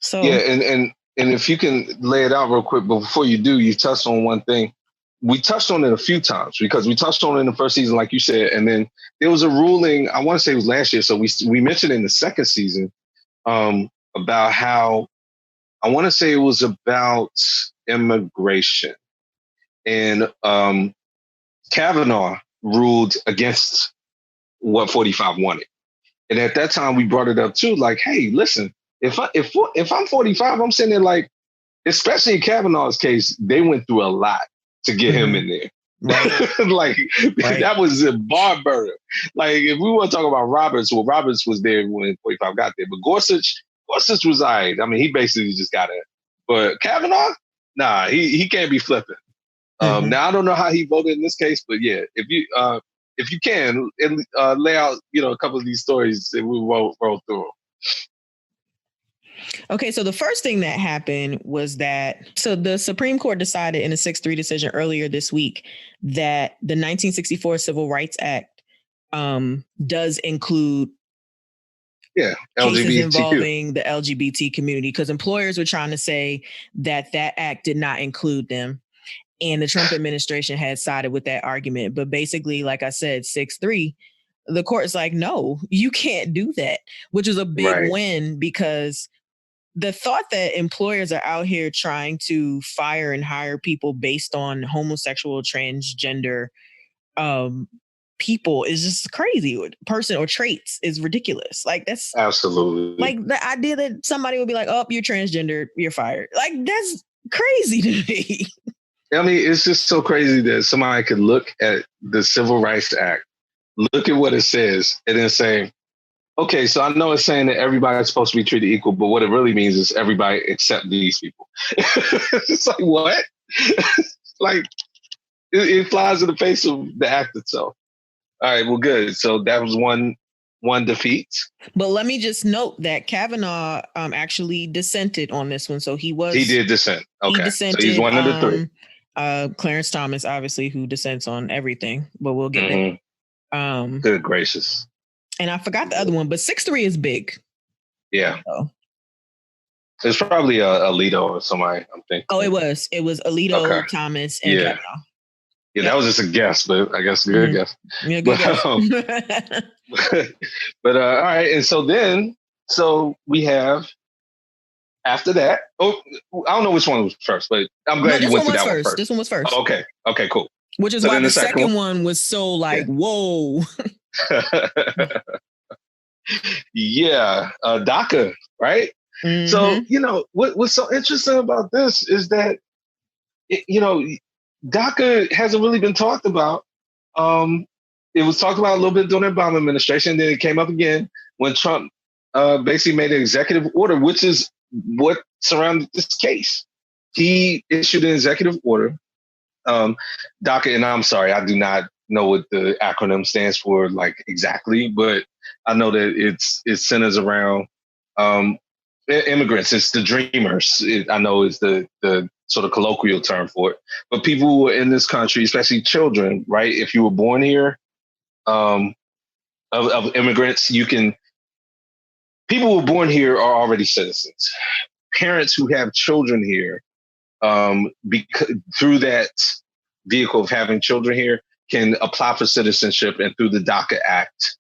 So and if you can lay it out real quick, but before you do, you touched on one thing. We touched on it a few times because we touched on it in the first season, like you said, and then there was a ruling. I want to say it was last year, so we mentioned in the second season about how. I want to say it was about immigration, and Kavanaugh ruled against what 45 wanted. And at that time, we brought it up too, like, hey, listen, if I'm 45, I'm sitting there like, especially in Kavanaugh's case, they went through a lot to get him in there. Right. That was a barber. Like, if we want to talk about Roberts, well, Roberts was there when 45 got there, but Gorsuch was all right. I mean, he basically just got it. But Kavanaugh, nah, he can't be flipping. Now I don't know how he voted in this case, but yeah, if you can lay out, a couple of these stories, and we will roll through them. Okay, so the first thing that happened was that the Supreme Court decided in a 6-3 decision earlier this week that the 1964 Civil Rights Act does include cases involving the LGBT community, because employers were trying to say that act did not include them. And the Trump administration had sided with that argument. But basically, like I said, 6-3, the court is like, no, you can't do that, which is a big win, because the thought that employers are out here trying to fire and hire people based on homosexual, transgender people is just crazy. Person or traits is ridiculous. Like, that's absolutely like the idea that somebody would be like, oh, you're transgender, you're fired. Like, that's crazy to me. I mean, it's just so crazy that somebody could look at the Civil Rights Act, look at what it says, and then say, okay, so I know it's saying that everybody's supposed to be treated equal, but what it really means is everybody except these people. It's like, what? Like, it flies in the face of the act itself. All right, well, good. So that was one defeat. But let me just note that Kavanaugh actually dissented on this one. So he did dissent. Okay, he dissented, so he's one of the three. Clarence Thomas, obviously, who dissents on everything, but we'll get there. Good gracious. And I forgot the other one, but 6-3 is big. Yeah. So. It's probably Alito or somebody, I'm thinking. Oh, it was Alito, Thomas, and Kavanaugh. Yeah, that was just a guess, but I guess a good guess. Yeah, good guess. But all right, and so we have after that. Oh, I don't know which one was first, but I'm glad you went to that one first. This one was first. Oh, okay, cool. Which is why the second one was so like, whoa. Yeah, DACA, right? Mm-hmm. So what's so interesting about this is that DACA hasn't really been talked about. It was talked about a little bit during the Obama administration. Then it came up again when Trump basically made an executive order, which is what surrounded this case. He issued an executive order, DACA, and I'm sorry, I do not know what the acronym stands for, like exactly, but I know that it centers around immigrants. It's the dreamers. I know is the sort of colloquial term for it. But people who are in this country, especially children, right? If you were born here, um, of immigrants. People who are born here are already citizens. Parents who have children here, through that vehicle of having children here, can apply for citizenship, and through the DACA Act,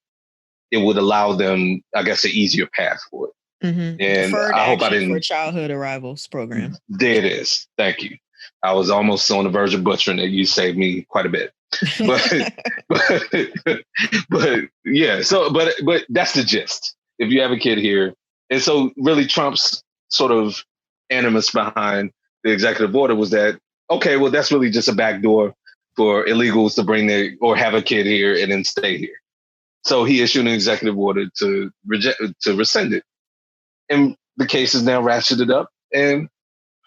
it would allow them, I guess, an easier path for it. Mm-hmm. And Deferred I hope I action didn't. for childhood arrivals program. There it is. Thank you. I was almost on the verge of butchering it. You saved me quite a bit. But yeah. So, but that's the gist. If you have a kid here, and so really Trump's sort of animus behind the executive order was that, okay, well, that's really just a backdoor for illegals to bring or have a kid here and then stay here. So he issued an executive order to rescind it. And the case is now ratcheted up. And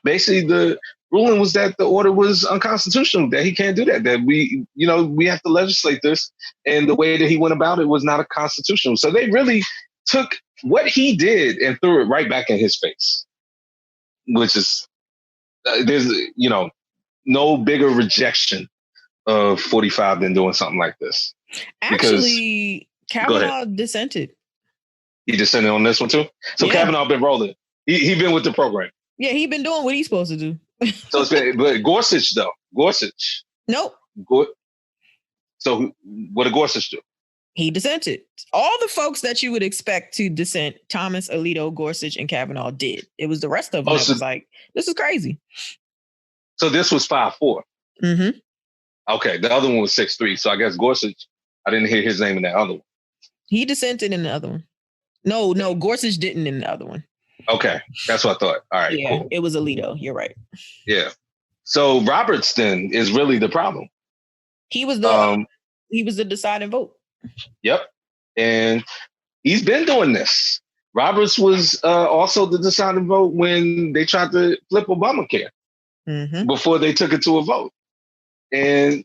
basically the ruling was that the order was unconstitutional, that he can't do that, that we have to legislate this. And the way that he went about it was not a constitutional. So they really took what he did and threw it right back in his face, which is, there's, no bigger rejection of 45 than doing something like this. Actually, Kavanaugh dissented. He dissented on this one too? So yeah. Kavanaugh been rolling. He been with the program. Yeah, he been doing what he's supposed to do. So it's been, but Gorsuch though. Gorsuch. Nope. So what did Gorsuch do? He dissented. All the folks that you would expect to dissent, Thomas, Alito, Gorsuch, and Kavanaugh did. It was the rest of them that was like, this is crazy. So this was 5-4. Mm-hmm. Okay, the other one was 6-3. So I guess Gorsuch, I didn't hear his name in that other one. He dissented in the other one. No, Gorsuch didn't in the other one. Okay, that's what I thought. All right, yeah, cool. It was Alito. You're right. Yeah. So Roberts then is really the problem. He was the deciding vote. Yep, and he's been doing this. Roberts was also the deciding vote when they tried to flip Obamacare before they took it to a vote. And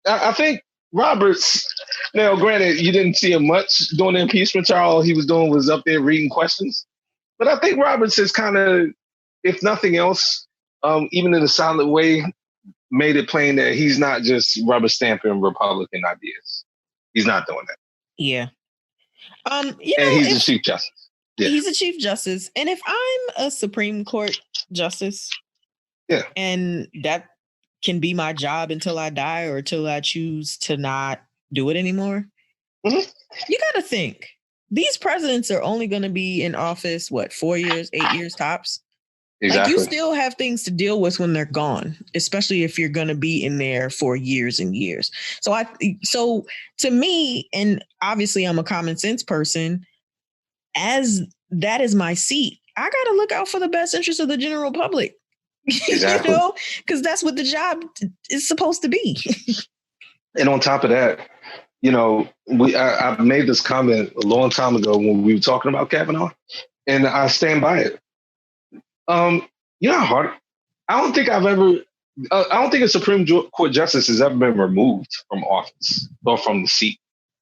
I think Roberts. Now, granted, you didn't see him much during the impeachment trial. All he was doing was up there reading questions. But I think Roberts has kind of, if nothing else, even in a solid way, made it plain that he's not just rubber stamping Republican ideas. He's not doing that. Yeah. And he's a Chief Justice. Yeah. He's a Chief Justice. And if I'm a Supreme Court Justice, and that can be my job until I die or until I choose to not do it anymore, you got to think. These presidents are only going to be in office, 4 years, 8 years tops? Exactly. Like, you still have things to deal with when they're gone, especially if you're going to be in there for years and years. So to me, and obviously I'm a common sense person, as that is my seat, I got to look out for the best interest of the general public, exactly. Because that's what the job is supposed to be. And on top of that, I made this comment a long time ago when we were talking about Kavanaugh, and I stand by it. You know how hard? I don't think a Supreme Court justice has ever been removed from office or from the seat.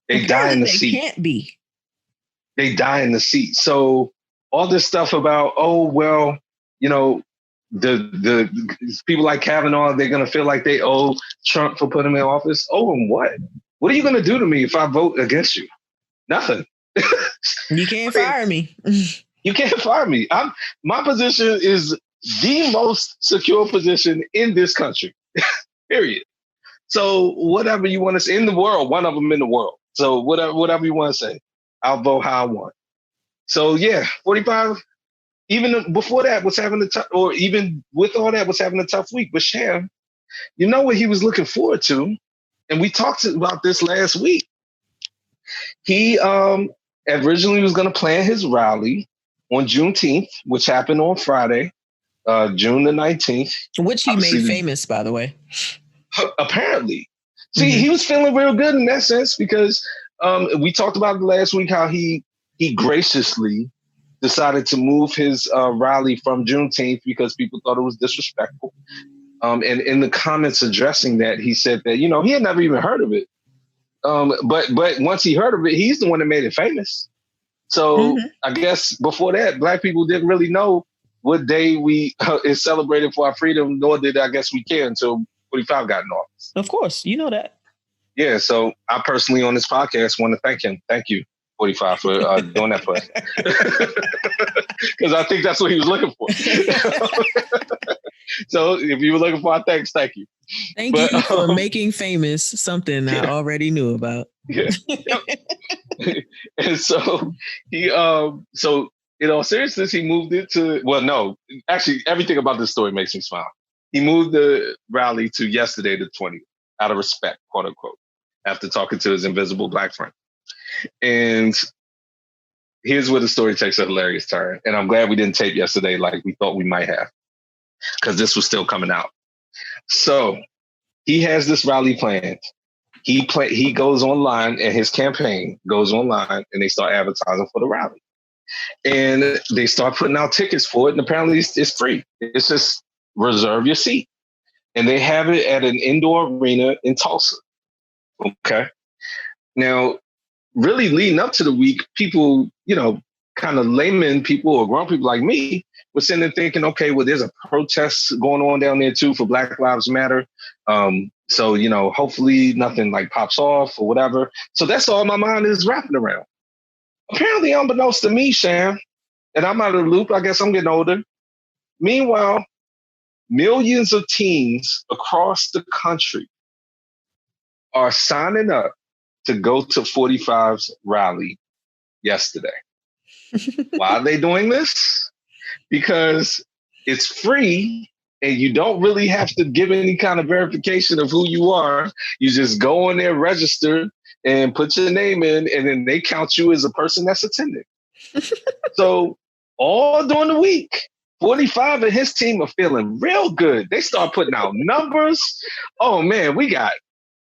They die in the seat. They can't be. They die in the seat. So all this stuff about, the people like Kavanaugh, they're going to feel like they owe Trump for putting him in office. Oh, and what? What are you going to do to me if I vote against you? Nothing. You can't fire me. You can't fire me. My position is the most secure position in this country, period. So whatever you want to say in the world, one of them in the world. So whatever you want to say, I'll vote how I want. So yeah, 45. Even before that was having a tough, or even with all that was having a tough week. But Sham, what he was looking forward to, and we talked about this last week. He originally was going to plan his rally on Juneteenth, which happened on Friday, June the 19th. Which he made famous, by the way. Apparently. See, he was feeling real good in that sense because we talked about last week how he graciously decided to move his rally from Juneteenth because people thought it was disrespectful. And in the comments addressing that, he said that, he had never even heard of it. But once he heard of it, he's the one that made it famous. So I guess before that, Black people didn't really know what day we is celebrated for our freedom, nor did I guess we care until 45 got in office. Of course, you know that. Yeah, so I personally on this podcast want to thank him. Thank you, 45, for doing that for us. Because I think that's what he was looking for. So if you were looking for our thanks, thank you. Thank you for making famous something I already knew about. Yeah. And so he, so in all seriousness, he moved it to, well, no, actually everything about this story makes me smile. He moved the rally to yesterday, the 20th, out of respect, quote unquote, after talking to his invisible black friend. And here's where the story takes a hilarious turn. And I'm glad we didn't tape yesterday like we thought we might have, because this was still coming out. So he has this rally planned. He goes online, and his campaign goes online, and they start advertising for the rally. And they start putting out tickets for it. And apparently it's free. It's just reserve your seat. And they have it at an indoor arena in Tulsa. Okay. Now, really leading up to the week, people, kind of layman people or grown people like me were sitting there thinking, okay, well, there's a protest going on down there too for Black Lives Matter. So, hopefully nothing like pops off or whatever. So that's all my mind is wrapping around. Apparently, unbeknownst to me, Sham, and I'm out of the loop, I guess I'm getting older. Meanwhile, millions of teens across the country are signing up to go to 45's rally yesterday. Why are they doing this? Because it's free and you don't really have to give any kind of verification of who you are. You just go in there, register, and put your name in, and then they count you as a person that's attending. So all during the week, 45 and his team are feeling real good. They start putting out numbers. Oh, man, we got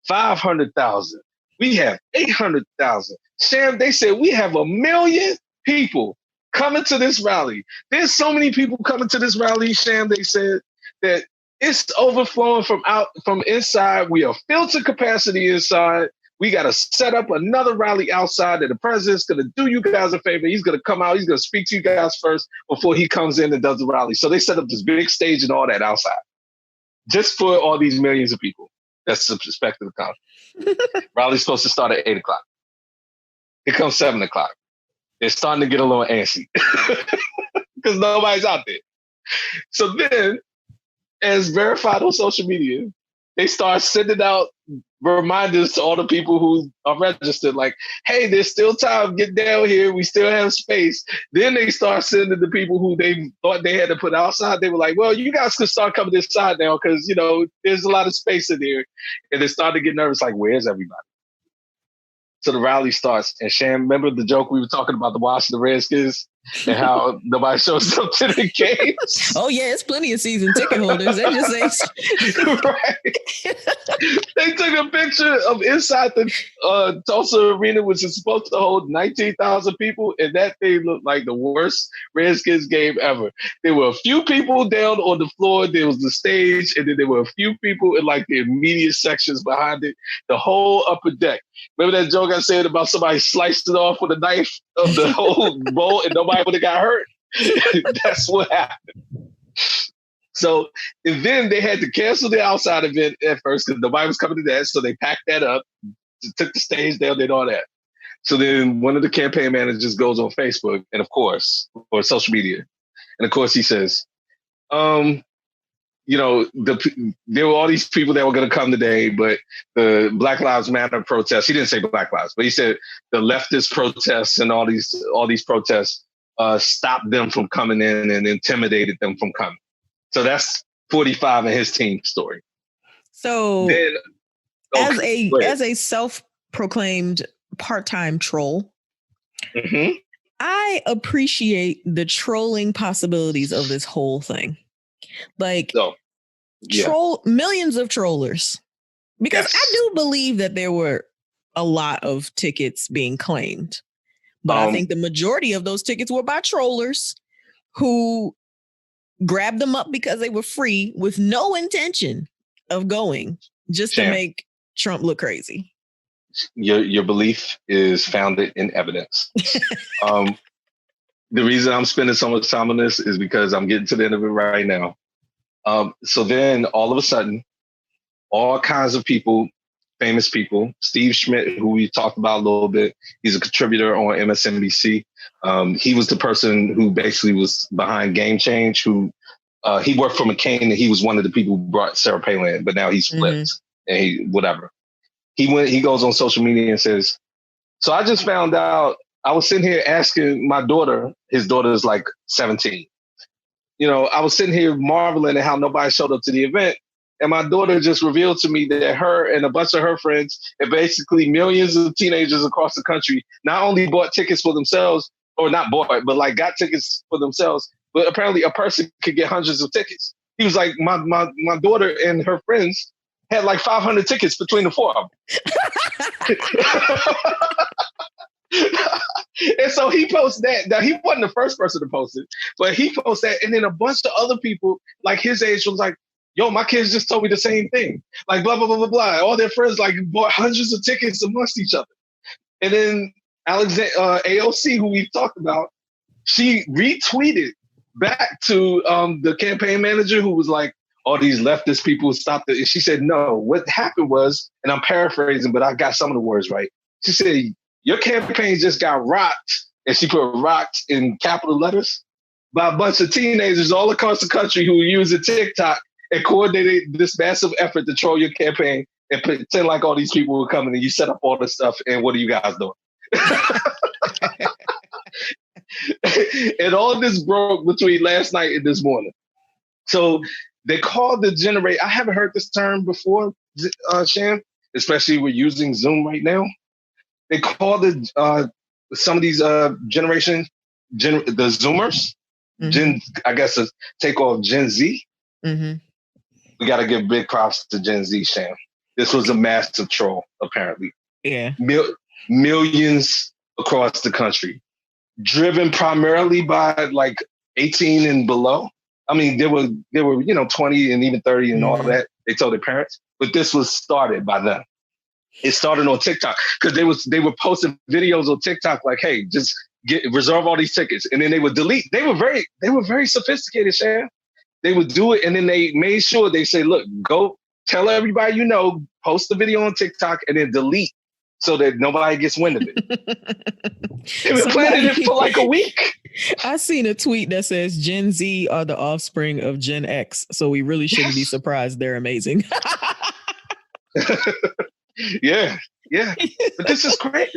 500,000. We have 800,000. Sham, they said we have 1 million people coming to this rally. There's so many people coming to this rally, Sham, they said, that it's overflowing from inside. We are filled to capacity inside. We got to set up another rally outside that the president's going to do you guys a favor. He's going to come out. He's going to speak to you guys first before he comes in and does the rally. So they set up this big stage and all that outside just for all these millions of people. That's suspected to come. Rally's supposed to start at 8 o'clock. It comes 7 o'clock. They're starting to get a little antsy because nobody's out there. So then, as verified on social media, they start sending out reminders to all the people who are registered, like, hey, there's still time, get down here, we still have space. Then they start sending the people who they thought they had to put outside. They were like, well, you guys can start coming inside now because, there's a lot of space in here. And they started to get nervous, like, where's everybody? So the rally starts. And Sham, remember the joke we were talking about the Washington Redskins and how nobody shows up to the games? Oh, yeah, it's plenty of season ticket holders. They just say... Right. They took a picture of inside the Tulsa Arena, which is supposed to hold 19,000 people, and that thing looked like the worst Redskins game ever. There were a few people down on the floor. There was the stage, and then there were a few people in like the immediate sections behind it. The whole upper deck. Remember that joke I said about somebody sliced it off with a knife of the whole bowl and nobody would have got hurt? That's what happened. So, and then they had to cancel the outside event at first because nobody was coming to that. So they packed that up, took the stage down, did all that. So then one of the campaign managers goes on Facebook and, of course, or social media. And, of course, he says, there were all these people that were going to come today, but the Black Lives Matter protests, he didn't say Black Lives, but he said the leftist protests and all these protests stopped them from coming in and intimidated them from coming. So that's 45 and his team story. So then, as a self-proclaimed part-time troll, mm-hmm. I appreciate the trolling possibilities of this whole thing. Like, millions of trollers. Because I do believe that there were a lot of tickets being claimed. But I think the majority of those tickets were by trollers who grabbed them up because they were free with no intention of going, just to make Trump look crazy. Your belief is founded in evidence. The reason I'm spending so much time on this is because I'm getting to the end of it right now. So then all of a sudden, all kinds of people famous people. Steve Schmidt, who we talked about a little bit, he's a contributor on MSNBC. He was the person who basically was behind Game Change, who he worked for McCain, and he was one of the people who brought Sarah Palin, but now he's flipped and whatever. He goes on social media and says, so I just found out, I was sitting here asking my daughter, his daughter is like 17. I was sitting here marveling at how nobody showed up to the event. And my daughter just revealed to me that her and a bunch of her friends, and basically millions of teenagers across the country, not only bought tickets for themselves, or not bought, but like got tickets for themselves, but apparently a person could get hundreds of tickets. He was like, my daughter and her friends had like 500 tickets between the four of them. And so he posted that. Now, he wasn't the first person to post it, but he posted that. And then a bunch of other people like his age was like, yo, my kids just told me the same thing. Like, blah, blah, blah, blah, blah. All their friends like bought hundreds of tickets amongst each other. And then AOC, who we've talked about, she retweeted back to the campaign manager who was like, all these leftist people stopped it. And she said, no, what happened was, and I'm paraphrasing, but I got some of the words right. She said, your campaign just got rocked, and she put rocked in capital letters, by a bunch of teenagers all across the country who were using TikTok and coordinated this massive effort to troll your campaign and pretend like all these people were coming and you set up all this stuff. And what are you guys doing? And all of this broke between last night and this morning. So they called the generate. I haven't heard this term before, Shan, especially we're using Zoom right now. They call some of these the Zoomers, I guess a take off Gen Z. We got to give big props to Gen Z, Sham. This was a massive troll, apparently. Yeah. Millions across the country, driven primarily by like 18 and below. I mean, there were 20 and even 30 and all that. They told their parents, but this was started by them. It started on TikTok because they were posting videos on TikTok like, hey, just reserve all these tickets. And then they would delete. They were very sophisticated, Shan. They would do it. And then they made sure they say, look, go tell everybody, post the video on TikTok and then delete so that nobody gets wind of it. They've been planning it for like a week. I seen a tweet that says Gen Z are the offspring of Gen X. So we really shouldn't be surprised. They're amazing. Yeah. But this is great.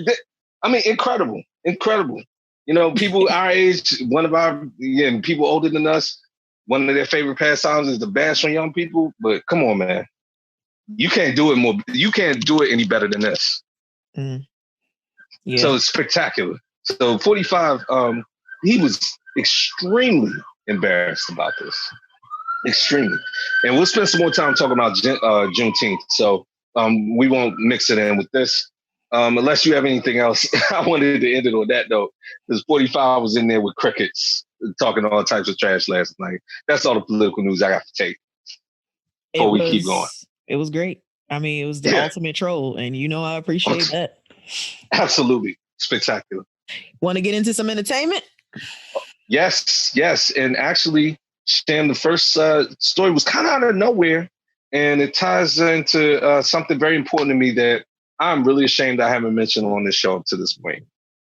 I mean, incredible. People our age, people older than us, one of their favorite pastimes is to bash on young people. But come on, man. You can't do it any better than this. Yeah. So it's spectacular. So 45, he was extremely embarrassed about this. Extremely. And we'll spend some more time talking about Juneteenth. So we won't mix it in with this. Unless you have anything else. I wanted to end it on that note. Because 45 was in there with crickets, talking all types of trash last night. That's all the political news I got to take before we keep going. It was great. I mean, it was the ultimate troll, and I appreciate that. Absolutely. Spectacular. Want to get into some entertainment? Yes. And actually, Stan, the first story was kind of out of nowhere, and it ties into something very important to me that I'm really ashamed I haven't mentioned on this show up to this point.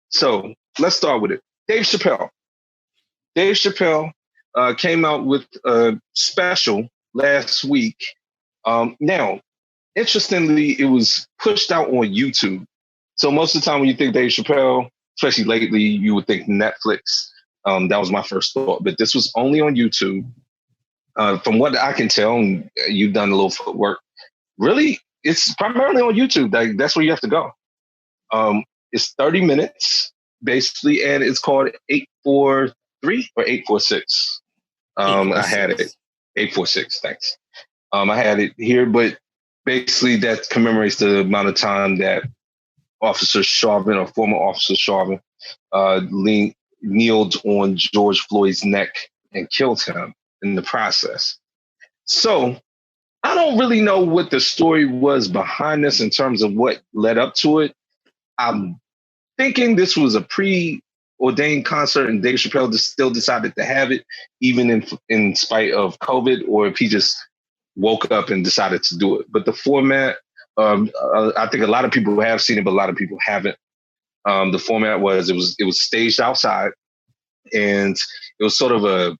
So let's start with it. Dave Chappelle. Dave Chappelle came out with a special last week. Now, interestingly, it was pushed out on YouTube. So most of the time when you think Dave Chappelle, especially lately, you would think Netflix. That was my first thought. But this was only on YouTube. From what I can tell, and you've done a little footwork, really, it's primarily on YouTube. That's where you have to go. It's 30 minutes, basically, and it's called 843 or 846. 846. I had it. 846, thanks. I had it here, but basically that commemorates the amount of time that Officer Chauvin, or former Officer Chauvin, kneeled on George Floyd's neck and killed him in the process. So I don't really know what the story was behind this in terms of what led up to it. I'm thinking this was a preordained concert and Dave Chappelle still decided to have it, even in spite of COVID, or if he just woke up and decided to do it. But the format I think a lot of people have seen it, but a lot of people haven't. The format was it was staged outside, and it was sort of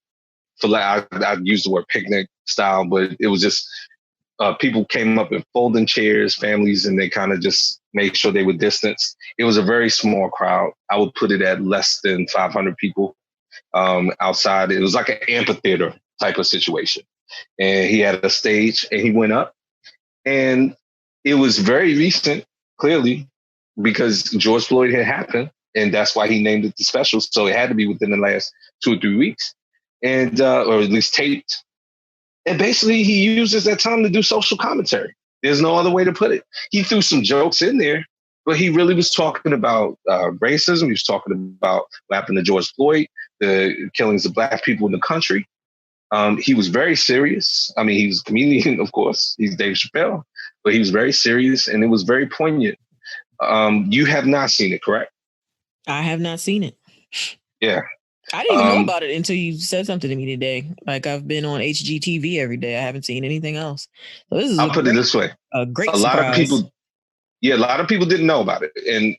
I use the word picnic style, but it was just people came up in folding chairs, families, and they kind of just made sure they were distanced. It was a very small crowd. I would put it at less than 500 people outside. It was like an amphitheater type of situation. And he had a stage and he went up. And it was very recent, clearly, because George Floyd had happened. And that's why he named it the special. So it had to be within the last 2 or 3 weeks, and or at least taped. And basically, he uses that time to do social commentary. There's no other way to put it. He threw some jokes in there, but he really was talking about racism. He was talking about what happened to George Floyd, the killings of Black people in the country. He was very serious. I mean, he was a comedian, of course. He's Dave Chappelle, but he was very serious, and it was very poignant. You have not seen it, correct? I have not seen it. Yeah. I didn't even know about it until you said something to me today. Like, I've been on HGTV every day. I haven't seen anything else. So this is I'll put it this way. A great surprise. A lot of people didn't know about it. And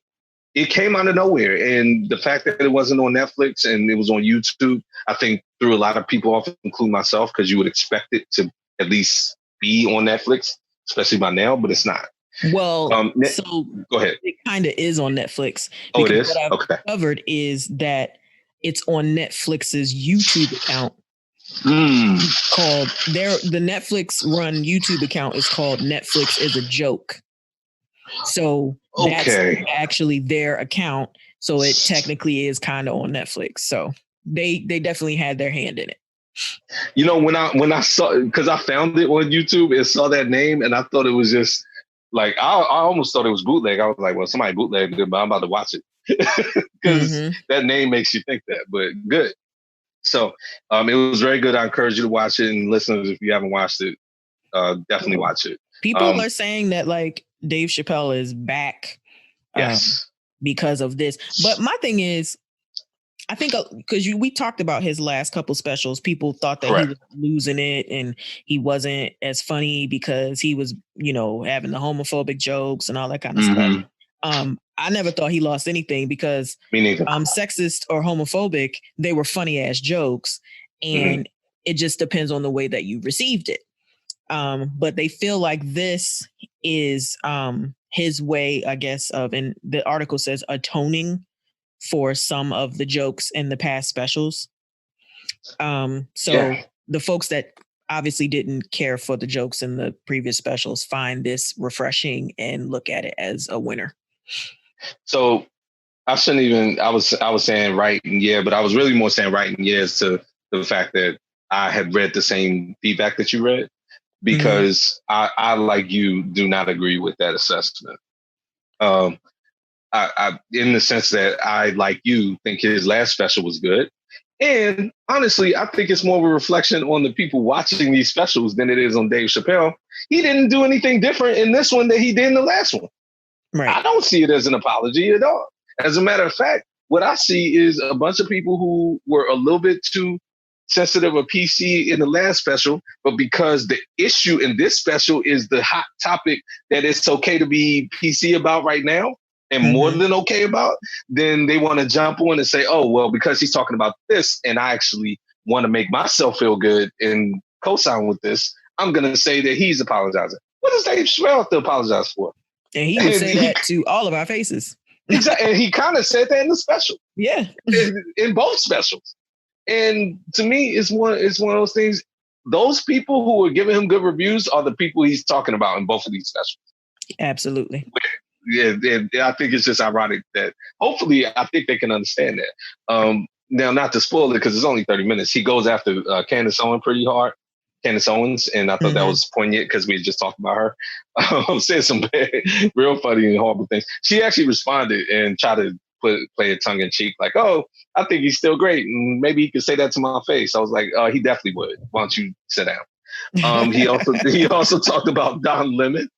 it came out of nowhere. And the fact that it wasn't on Netflix and it was on YouTube, I think threw a lot of people off, including myself, because you would expect it to at least be on Netflix, especially by now, but it's not. Well, so go ahead. It kind of is on Netflix. Oh, it is? What I've covered is that it's on Netflix's YouTube account called the Netflix run YouTube account is called Netflix is a Joke. So that's actually their account. So it technically is kind of on Netflix. So they definitely had their hand in it. You know, when I saw, because I found it on YouTube and saw that name, and I thought it was just like I almost thought it was bootleg. I was like, well, somebody bootlegged it, but I'm about to watch it because that name makes you think that. But good. So it was very good. I encourage you to watch it, and listeners, if you haven't watched it, definitely watch it. People are saying that like Dave Chappelle is back, because of this. But my thing is, I think because we talked about his last couple specials, people thought that he was losing it and he wasn't as funny because he was, having the homophobic jokes and all that kind of stuff. I never thought he lost anything because sexist or homophobic, they were funny ass jokes, and it just depends on the way that you received it. But they feel like this is his way, I guess, and the article says atoning for some of the jokes in the past specials. The folks that obviously didn't care for the jokes in the previous specials find this refreshing and look at it as a winner. So I shouldn't even, I was saying right and yeah, but I was really more saying right and yes to the fact that I had read the same feedback that you read, because I like you, do not agree with that assessment. I, in the sense that I, like you, think his last special was good. And honestly, I think it's more of a reflection on the people watching these specials than it is on Dave Chappelle. He didn't do anything different in this one that he did in the last one. Right. I don't see it as an apology at all. As a matter of fact, what I see is a bunch of people who were a little bit too sensitive or PC in the last special, but because the issue in this special is the hot topic that it's okay to be PC about right now, and more than okay about, then they want to jump on and say, oh, well, because he's talking about this and I actually want to make myself feel good and co-sign with this, I'm going to say that he's apologizing. What does Dave Chappelle have to apologize for? And he would say that to all of our faces. Exactly. And he kind of said that in the special. Yeah. in both specials. And to me, it's one of those things. Those people who are giving him good reviews are the people he's talking about in both of these specials. Absolutely. Yeah, I think it's just ironic that hopefully I think they can understand that. Now, not to spoil it because it's only 30 minutes, he goes after Candace Owens pretty hard. Candace Owens, and I thought that was poignant because we had just talked about her. Saying some real funny and horrible things. She actually responded and tried to play a tongue in cheek, like, "Oh, I think he's still great, and maybe he could say that to my face." I was like, "He definitely would. Why don't you sit down?" He also talked about Don Lemon.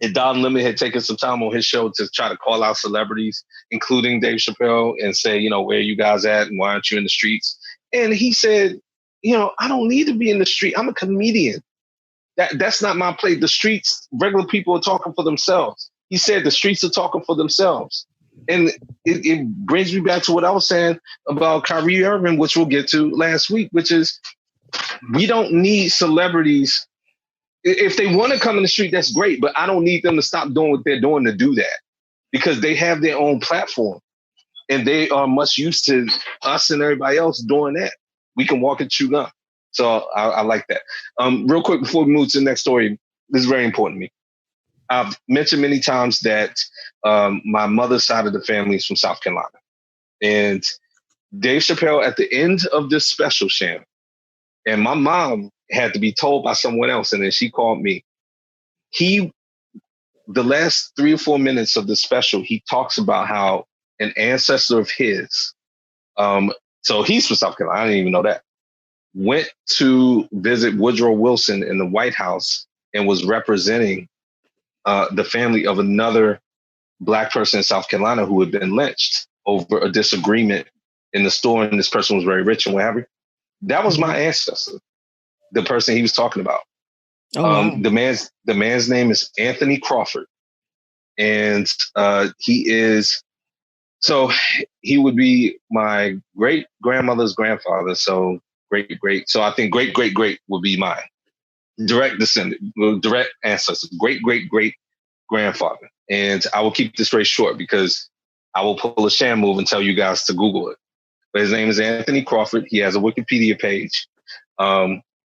And Don Lemon had taken some time on his show to try to call out celebrities, including Dave Chappelle, and say, where are you guys at and why aren't you in the streets? And he said, I don't need to be in the street. I'm a comedian. That's not my play. The streets, regular people are talking for themselves. He said the streets are talking for themselves. And it brings me back to what I was saying about Kyrie Irving, which we'll get to last week, which is we don't need celebrities. If they want to come in the street, that's great, but I don't need them to stop doing what they're doing to do that, because they have their own platform and they are much used to us and everybody else doing that. We can walk and chew gum. So I like that. Real quick, before we move to the next story, this is very important to me. I've mentioned many times that my mother's side of the family is from South Carolina. And Dave Chappelle, at the end of this special, Shannon, and my mom had to be told by someone else, and then she called me. The last 3 or 4 minutes of the special, he talks about how an ancestor of his, so he's from South Carolina, I didn't even know that, went to visit Woodrow Wilson in the White House and was representing the family of another Black person in South Carolina who had been lynched over a disagreement in the store, and this person was very rich and what have you. That was my ancestor, the person he was talking about. Oh, wow. The man's name is Anthony Crawford, and he would be my great grandmother's grandfather. So great. So I think great would be mine. Direct descendant, direct ancestor, great grandfather. And I will keep this very short because I will pull a sham move and tell you guys to Google it. But his name is Anthony Crawford. He has a Wikipedia page.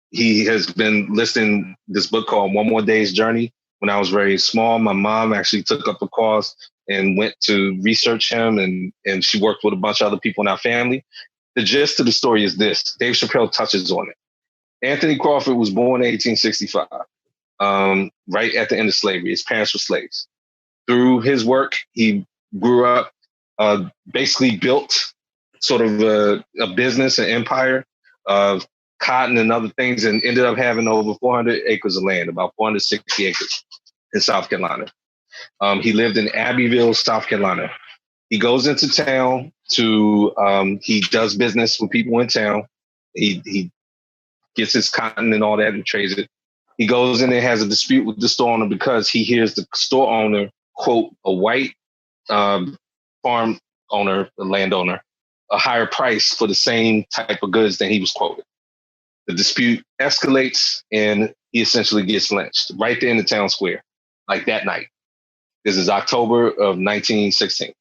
He has been listing this book called One More Day's Journey. When I was very small, my mom actually took up a cause and went to research him, and she worked with a bunch of other people in our family. The gist of the story is this. Dave Chappelle touches on it. Anthony Crawford was born in 1865, right at the end of slavery. His parents were slaves. Through his work, he grew up, basically built sort of a business, an empire of cotton and other things, and ended up having over 400 acres of land, about 460 acres in South Carolina. He lived in Abbeville, South Carolina. He goes into town he does business with people in town. He gets his cotton and all that and trades it. He goes in there, has a dispute with the store owner because he hears the store owner quote a white farm owner, the landowner, a higher price for the same type of goods than he was quoted. The dispute escalates and he essentially gets lynched right there in the town square, like that night. This is October of 1916.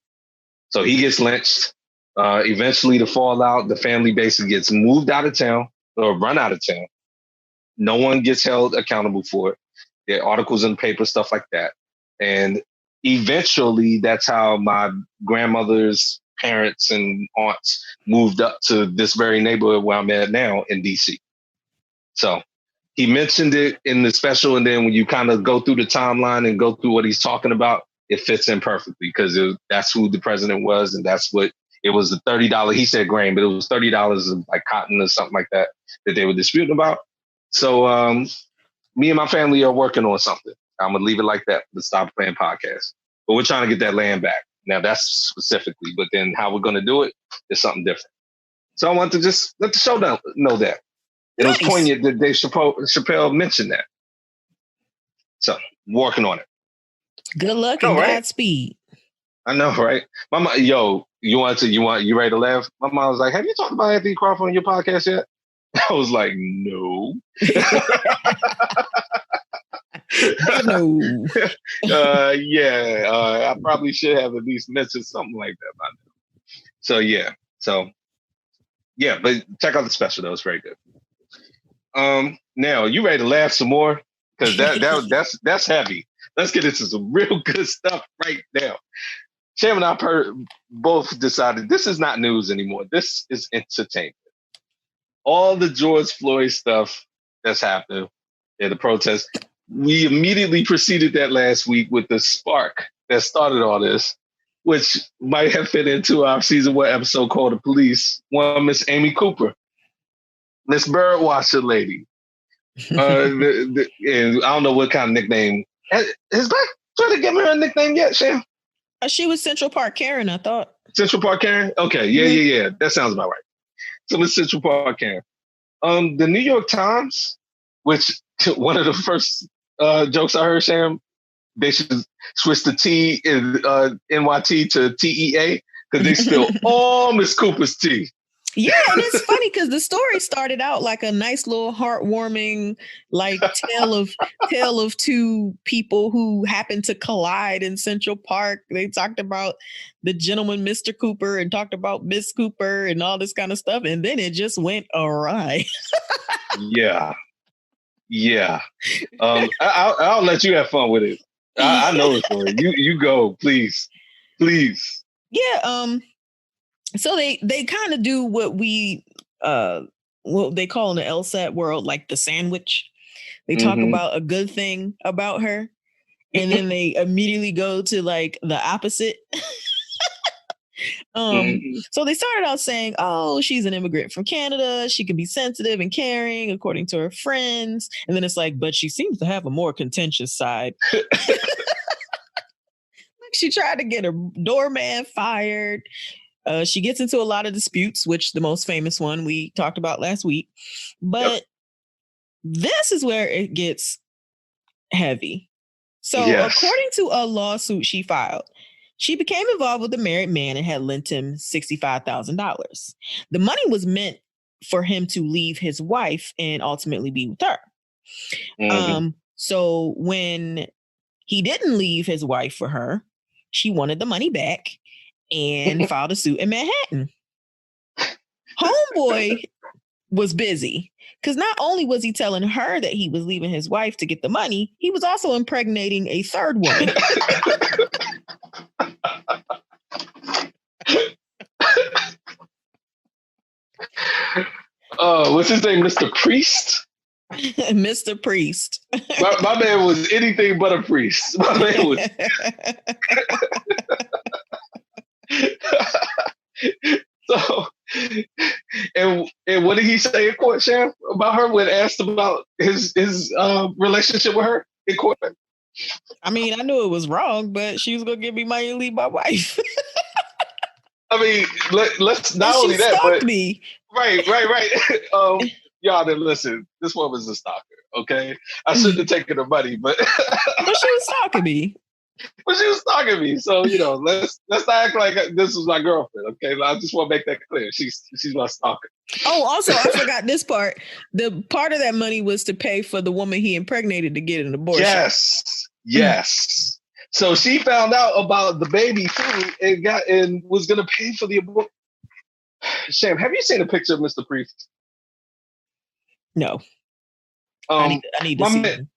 So he gets lynched. Eventually, the fallout, the family basically gets moved out of town or run out of town. No one gets held accountable for it. There are articles in the paper, stuff like that. And eventually, that's how my grandmother's parents and aunts moved up to this very neighborhood where I'm at now in DC. So he mentioned it in the special. And then when you kind of go through the timeline and go through what he's talking about, it fits in perfectly because that's who the president was. And that's what it was, the $30. He said grain, but it was $30 of like cotton or something like that they were disputing about. So me and my family are working on something. I'm going to leave it like that. The Stop Playing podcast. But we're trying to get that land back. Now that's specifically, but then how we're going to do it is something different. So I want to just let the show know that. It was poignant that Dave Chappelle mentioned that. So working on it. Good luck and Godspeed. I know, right? My mom, you ready to laugh? My mom was like, "Have you talked about Anthony Crawford on your podcast yet?" I was like, "No." No. I probably should have at least mentioned something like that by now. So but check out the special though; it's very good. Now you ready to laugh some more? Because that's heavy. Let's get into some real good stuff right now. Sam and I both decided this is not news anymore. This is entertainment. All the George Floyd stuff that's happened in the protests, we immediately preceded that last week with the spark that started all this, which might have fit into our season 1 episode called The Police. One, Miss Amy Cooper, Miss Birdwatcher lady. And I don't know what kind of nickname. Has Black Twitter given her a nickname yet, Sam? She was Central Park Karen, I thought. Central Park Karen? Okay, yeah. That sounds about right. So Miss Central Park Karen. The New York Times, which one of the first jokes I heard, Sam, they should switch the T in NYT to TEA because they spill all Miss Cooper's tea. Yeah, and it's funny because the story started out like a nice little heartwarming, like tale of two people who happened to collide in Central Park. They talked about the gentleman, Mr. Cooper, and talked about Miss Cooper and all this kind of stuff, and then it just went awry. Yeah. I'll let you have fun with it. I know the story. You go, please. Yeah. So they kind of do what they call in the LSAT world like the sandwich. They talk about a good thing about her, and then they immediately go to like the opposite. So they started out saying, "Oh, she's an immigrant from Canada. She can be sensitive and caring, according to her friends." And then it's like, "But she seems to have a more contentious side." Like she tried to get her doorman fired. She gets into a lot of disputes, which the most famous one we talked about last week. But this is where it gets heavy. So according to a lawsuit she filed, she became involved with a married man and had lent him $65,000. The money was meant for him to leave his wife and ultimately be with her. So when he didn't leave his wife for her, she wanted the money back and filed a suit in Manhattan. Homeboy was busy because not only was he telling her that he was leaving his wife to get the money, he was also impregnating a third woman. What's his name? Mr. Priest? Mr. Priest. My man was anything but a priest. My man was. So, and what did he say in court, Sham, about her when asked about his relationship with her in court? I mean, I knew it was wrong, but she was gonna give me money and leave my wife. I mean, let's not only that, but me. Right. Y'all didn't listen. This woman's a stalker. Okay, I shouldn't have taken her money, but she was stalking me. But she was stalking me, so let's not act like this was my girlfriend. Okay, I just want to make that clear. She's my stalker. Oh, also, I forgot this part. The part of that money was to pay for the woman he impregnated to get an abortion. Yes. So she found out about the baby too, and was gonna pay for the abortion. Sham, have you seen a picture of Mr. Priest? No. I need to see him.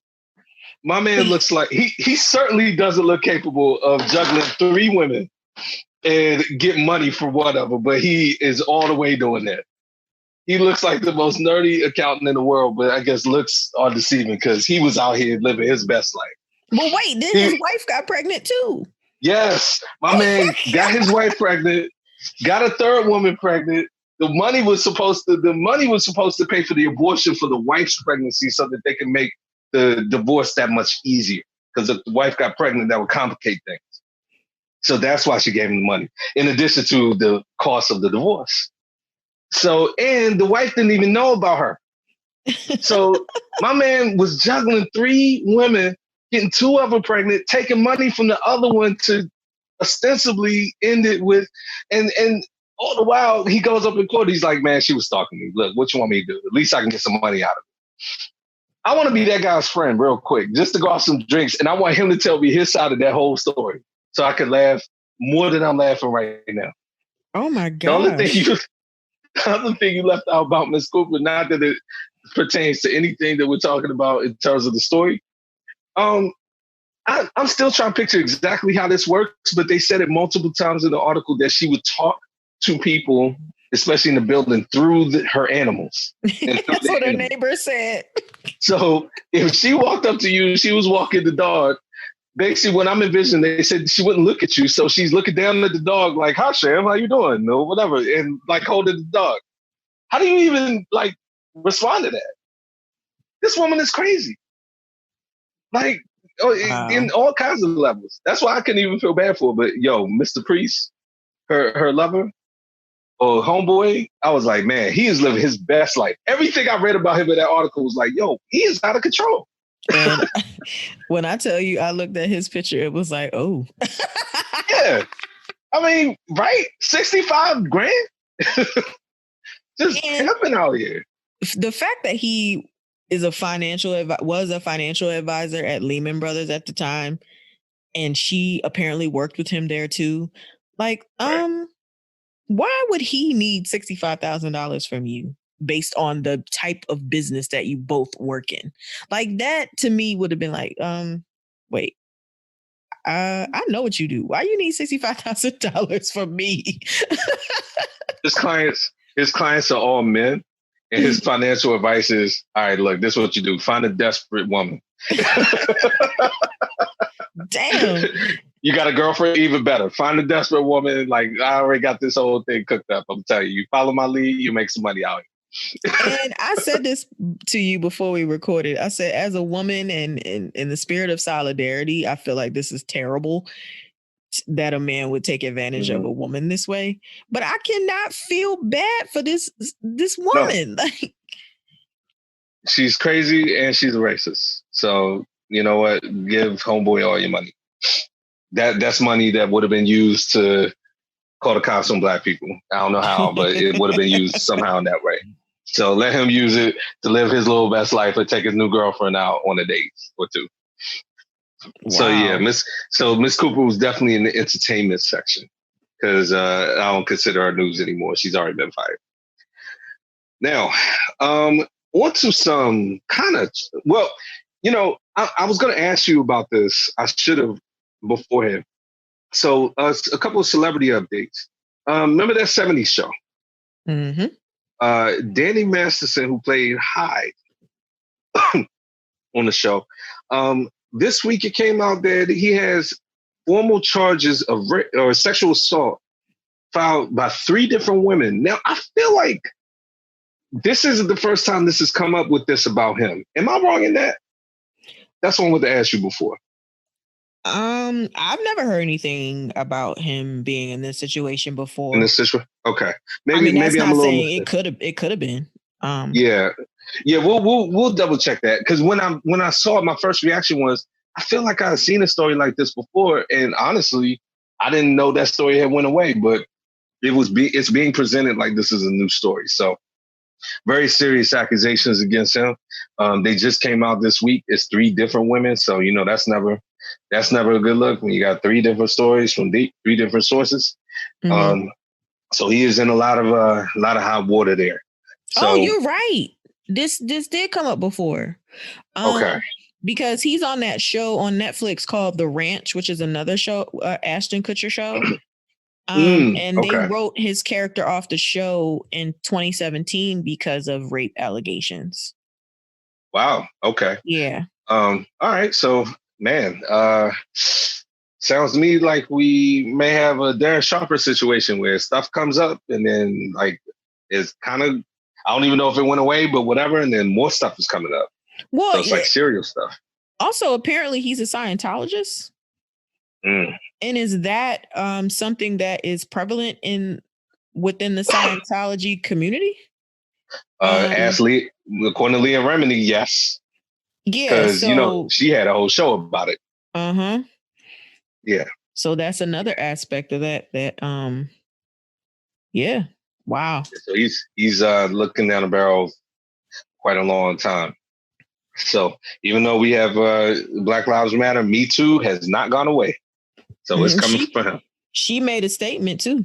My man looks like he certainly doesn't look capable of juggling 3 women and get money for one of them, but he is all the way doing that. He looks like the most nerdy accountant in the world, but I guess looks are deceiving because he was out here living his best life. But wait, then his wife got pregnant too. Yes, my man got his wife pregnant, got a third woman pregnant. The money was supposed to pay for the abortion for the wife's pregnancy so that they can make the divorce that much easier. Because if the wife got pregnant, that would complicate things. So that's why she gave him the money, in addition to the cost of the divorce. So, and the wife didn't even know about her. So my man was juggling 3 women, getting 2 of them pregnant, taking money from the other one to ostensibly end it with, and all the while he goes up in court, he's like, man, she was stalking me. Look, what you want me to do? At least I can get some money out of it. I want to be that guy's friend real quick, just to go off some drinks. And I want him to tell me his side of that whole story so I could laugh more than I'm laughing right now. Oh my God. The other thing you left out about Miss Cooper, not that it pertains to anything that we're talking about in terms of the story. I'm still trying to picture exactly how this works, but they said it multiple times in the article that she would talk to people, especially in the building, through her animals. That's what her neighbor said. So if she walked up to you, she was walking the dog. Basically, when I'm envisioning, they said she wouldn't look at you. So she's looking down at the dog like, hi, Sham, how you doing? No, whatever. And like holding the dog. How do you even like respond to that? This woman is crazy. Like, in all kinds of levels. That's why I couldn't even feel bad for her. But yo, Mr. Priest, her lover, Oh, homeboy, I was like, man, he is living his best life. Everything I read about him in that article was like, yo, he is out of control. And when I tell you, I looked at his picture, it was like, oh. Yeah. I mean, right? 65 grand? Just pimping out here. The fact that he is was a financial advisor at Lehman Brothers at the time, and she apparently worked with him there too. Like, why would he need $65,000 from you based on the type of business that you both work in? Like, that to me would have been like, wait, I know what you do. Why you need $65,000 from me? his clients are all men, and his financial advice is, all right, look, this is what you do. Find a desperate woman. Damn. You got a girlfriend, even better. Find a desperate woman. Like, I already got this whole thing cooked up. I'm telling you, follow my lead, you make some money out here. And I said this to you before we recorded. I said, as a woman and in the spirit of solidarity, I feel like this is terrible that a man would take advantage of a woman this way. But I cannot feel bad for this woman. No. She's crazy and she's a racist. So you know what? Give homeboy all your money. That's money that would have been used to call the cops on black people. I don't know how, but it would have been used somehow in that way. So let him use it to live his little best life or take his new girlfriend out on a date or two. Wow. So yeah, Miss Cooper was definitely in the entertainment section because I don't consider her news anymore. She's already been fired. Now, on to some kind of, well, you know, I was going to ask you about this. I should have beforehand. So a couple of celebrity updates. Remember that 70s show? Mm-hmm. Danny Masterson, who played Hyde on the show, this week it came out that he has formal charges of or sexual assault filed by 3 different women. Now, I feel like this isn't the first time this has come up with this about him. Am I wrong in that? That's what I wanted to ask you before. I've never heard anything about him being in this situation before. In this situation, okay. Maybe I'm not saying it could have been. Yeah. We'll double check that because when I saw it, my first reaction was I feel like I've seen a story like this before, and honestly, I didn't know that story had went away, but it's being presented like this is a new story. So very serious accusations against him. They just came out this week. It's 3 different women, so you know that's never a good look when you got 3 different stories from 3 different sources. Mm-hmm. So he is in a lot of hot water there. So, you're right. This did come up before. Okay. Because he's on that show on Netflix called The Ranch, which is another show, Ashton Kutcher show. And they wrote his character off the show in 2017 because of rape allegations. Wow. Okay. Yeah. All right. So, man, sounds to me like we may have a Darren Sharper situation where stuff comes up and then like it's kind of, I don't even know if it went away, but whatever. And then more stuff is coming up. Well, so it's like serial stuff. Also, apparently he's a Scientologist. And is that something that is prevalent within the Scientology community? According to Leah Remini, yes. Yeah, because you know she had a whole show about it. Yeah. So that's another aspect of that. Yeah. Wow. So he's looking down the barrel quite a long time. So even though we have Black Lives Matter, Me Too has not gone away. So it's coming for him. She made a statement too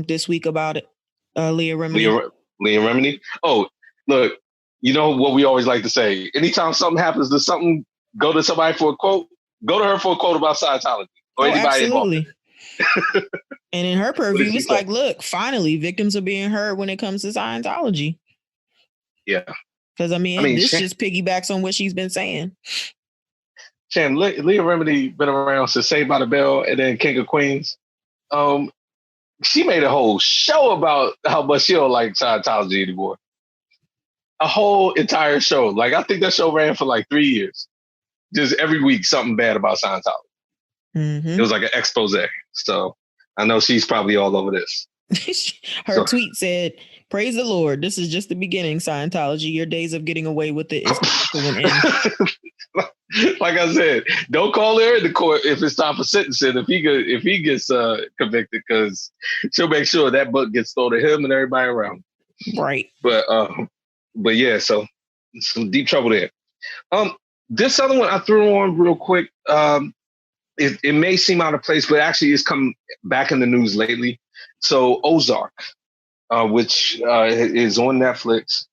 this week about it. Leah Remini. Leah Remini? Oh, look, you know what we always like to say. Anytime something happens to something, go to somebody for a quote. Go to her for a quote about Scientology. Or anybody absolutely. And in her purview, it's like, look, finally, victims are being heard when it comes to Scientology. Yeah. Because, I mean, this just piggybacks on what she's been saying. Shan, Leah Remini been around since Saved by the Bell and then King of Queens. She made a whole show about how much she don't like Scientology anymore. A whole entire show. Like, I think that show ran for like 3 years. Just every week, something bad about Scientology. It was like an expose. So I know she's probably all over this. Her tweet said, "Praise the Lord. This is just the beginning, Scientology. Your days of getting away with it is to an end." Like I said, don't call her in the court if it's time for sentencing. If he gets convicted, because she'll make sure that book gets thrown to him and everybody around. Right. But yeah, so some deep trouble there. This other one I threw on real quick. It may seem out of place, but actually it's come back in the news lately. So Ozark, which is on Netflix.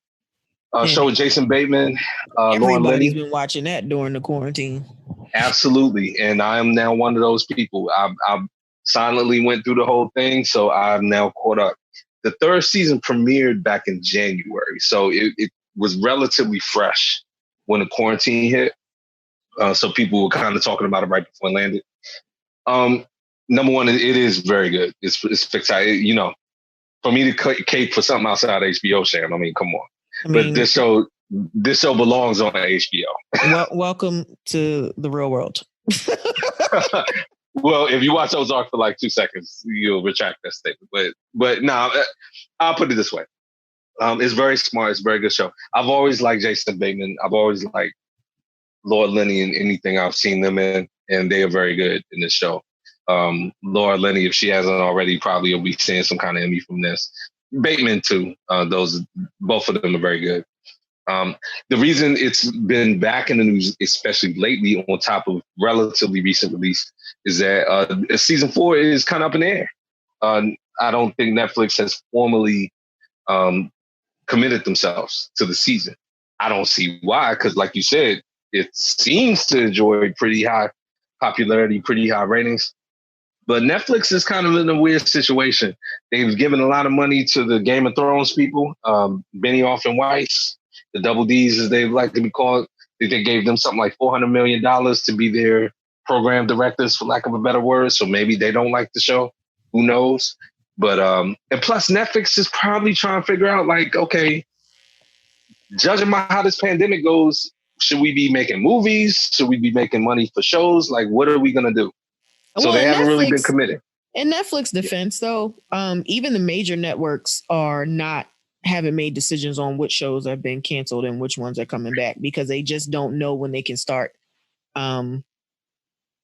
Show with Jason Bateman, Lauren Linney. Everybody's been watching that during the quarantine. Absolutely, and I am now one of those people. I silently went through the whole thing, so I'm now caught up. The third season premiered back in January, so it was relatively fresh when the quarantine hit. So people were kind of talking about it right before it landed. Number one, it is very good. It's spectacular. You know, for me to cape for something outside HBO, Sham, I mean, come on. But this show belongs on HBO. Welcome to the real world. Well, if you watch Ozark for like 2 seconds, you'll retract that statement. But no, I'll put it this way. It's very smart. It's a very good show. I've always liked Jason Bateman. I've always liked Laura Linney in anything I've seen them in, and they are very good in this show. Laura Linney, if she hasn't already, probably will be seeing some kind of Emmy from this. Bateman too. Both of them are very good. The reason it's been back in the news, especially lately, on top of relatively recent release, is that season 4 is kind of up in the air. I don't think Netflix has formally committed themselves to the season. I don't see why, because like you said, it seems to enjoy pretty high popularity, pretty high ratings. But Netflix is kind of in a weird situation. They've given a lot of money to the Game of Thrones people, Benioff and Weiss, the double Ds as they like to be called. They gave them something like $400 million to be their program directors, for lack of a better word. So maybe they don't like the show. Who knows? But and plus Netflix is probably trying to figure out, like, okay, judging by how this pandemic goes, should we be making movies? Should we be making money for shows? Like, what are we going to do? So they haven't really been committed. In Netflix defense, though, even the major networks haven't made decisions on which shows have been canceled and which ones are coming back, because they just don't know when they can start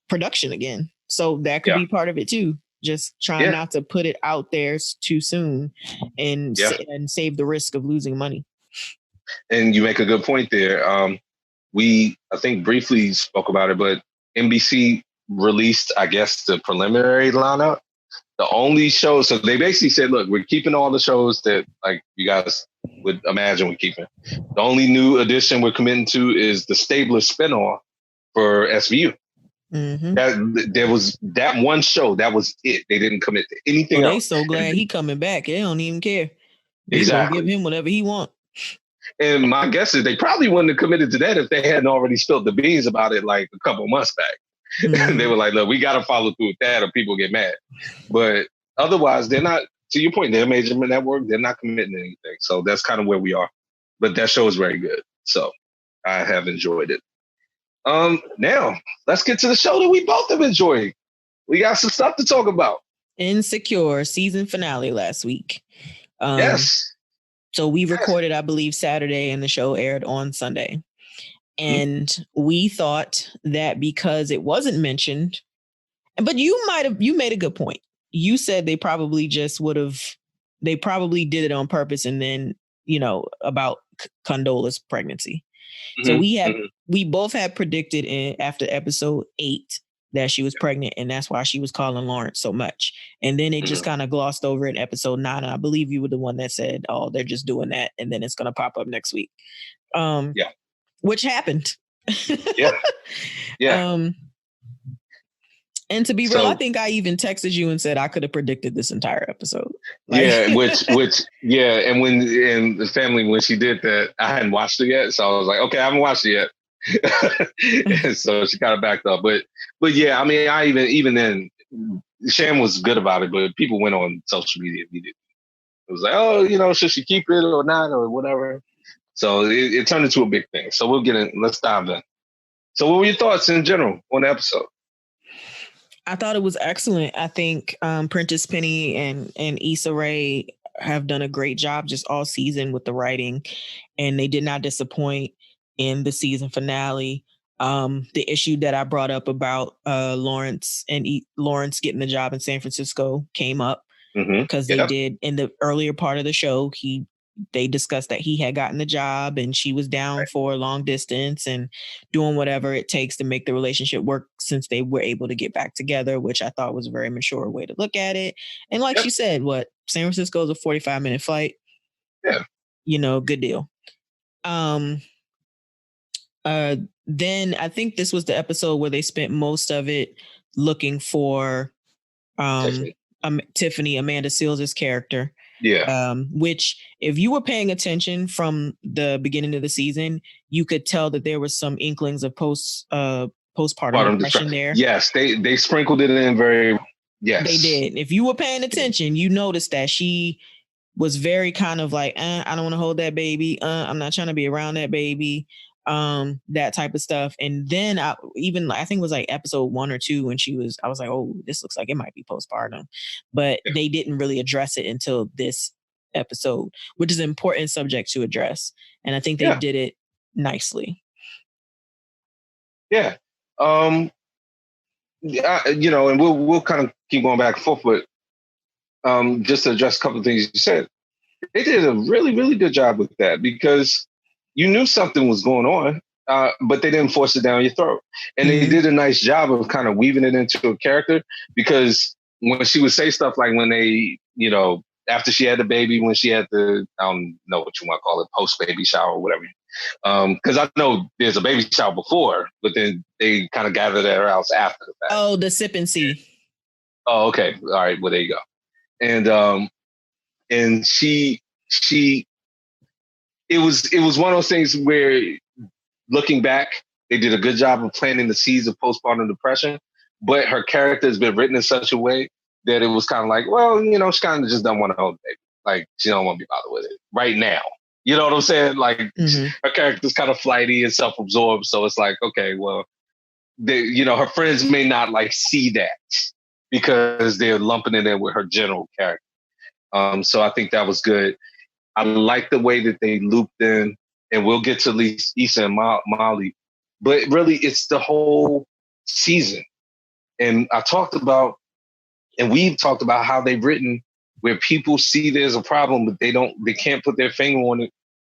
production again. So that could be part of it too. Just trying not to put it out there too soon and save the risk of losing money. And you make a good point there. I think briefly spoke about it, but NBC released, I guess, the preliminary lineup. The only show, so they basically said, look, we're keeping all the shows that, like, you guys would imagine we're keeping. The only new addition we're committing to is the Stabler spinoff for SVU. Mm-hmm. There was that one show, that was it. They didn't commit to anything else. They so glad he coming back. They don't even care. They exactly. Give him whatever he wants. And my guess is they probably wouldn't have committed to that if they hadn't already spilled the beans about it like a couple months back. Mm-hmm. They were like, look, we got to follow through with that or people get mad. But otherwise, they're not, to your point, they're a major network. They're not committing to anything. So that's kind of where we are. But that show is very good. So I have enjoyed it. Now, let's get to the show that we both have enjoyed. We got some stuff to talk about. Insecure season finale last week. Yes. So we recorded, I believe, Saturday, and the show aired on Sunday. And we thought that because it wasn't mentioned, but you made a good point. You said they probably did it on purpose, and then, about Condola's pregnancy. Mm-hmm. So we both had predicted after episode 8 that she was pregnant, and that's why she was calling Lawrence so much. And then it just kind of glossed over in episode 9. And I believe you were the one that said, oh, they're just doing that, and then it's going to pop up next week. Which happened. Yeah. And to be real, I think I even texted you and said I could have predicted this entire episode. And when the family, when she did that, I hadn't watched it yet. So I was like, okay, I haven't watched it yet. And so she kind of backed up. But yeah, I mean, I even then, Sham was good about it, but people went on social media immediately. It was like, oh, should she keep it or not or whatever? So it turned into a big thing. So we'll get in. Let's dive in. So what were your thoughts in general on the episode? I thought it was excellent. I think Prentice Penny and Issa Rae have done a great job just all season with the writing, and they did not disappoint in the season finale. The issue that I brought up about Lawrence and Lawrence getting the job in San Francisco came up because they did in the earlier part of the show. They discussed that he had gotten the job and she was down for a long distance and doing whatever it takes to make the relationship work since they were able to get back together, which I thought was a very mature way to look at it. And like she said, San Francisco is a 45-minute flight. Yeah. You know, good deal. Then I think this was the episode where they spent most of it looking for Tiffany, Amanda Seals' character. Yeah. Which, if you were paying attention from the beginning of the season, you could tell that there was some inklings of postpartum depression there. Yes, they sprinkled it in very. Yes, they did. If you were paying attention, you noticed that she was very kind of like, I don't want to hold that baby. I'm not trying to be around that baby. That type of stuff. And then I think it was like episode 1 or 2 when I was like, oh, this looks like it might be postpartum, but they didn't really address it until this episode, which is an important subject to address. And I think they did it nicely. Yeah. You know, and we'll kind of keep going back and forth, but just to address a couple of things you said, they did a really, really good job with that because you knew something was going on, but they didn't force it down your throat. And they did a nice job of kind of weaving it into a character because when she would say stuff like when they, you know, after she had the baby, when she had the, I don't know what you want to call it, post-baby shower or whatever. Because I know there's a baby shower before, but then they kind of gathered at her house after the fact. Oh, the sip and see. Oh, okay. All right. Well, there you go. And she it was one of those things where looking back, they did a good job of planting the seeds of postpartum depression, but her character has been written in such a way that it was kind of like, well, you know, she kind of just don't want to hold the baby. Like, she don't want to be bothered with it right now. You know what I'm saying? Like, her character's kind of flighty and self-absorbed. So it's like, okay, well, you know, her friends may not like see that because they're lumping it in with her general character. So I think that was good. I like the way that they looped in, and we'll get to at least Issa and Molly, but really it's the whole season. And we've talked about how they've written where people see there's a problem, but they can't put their finger on it,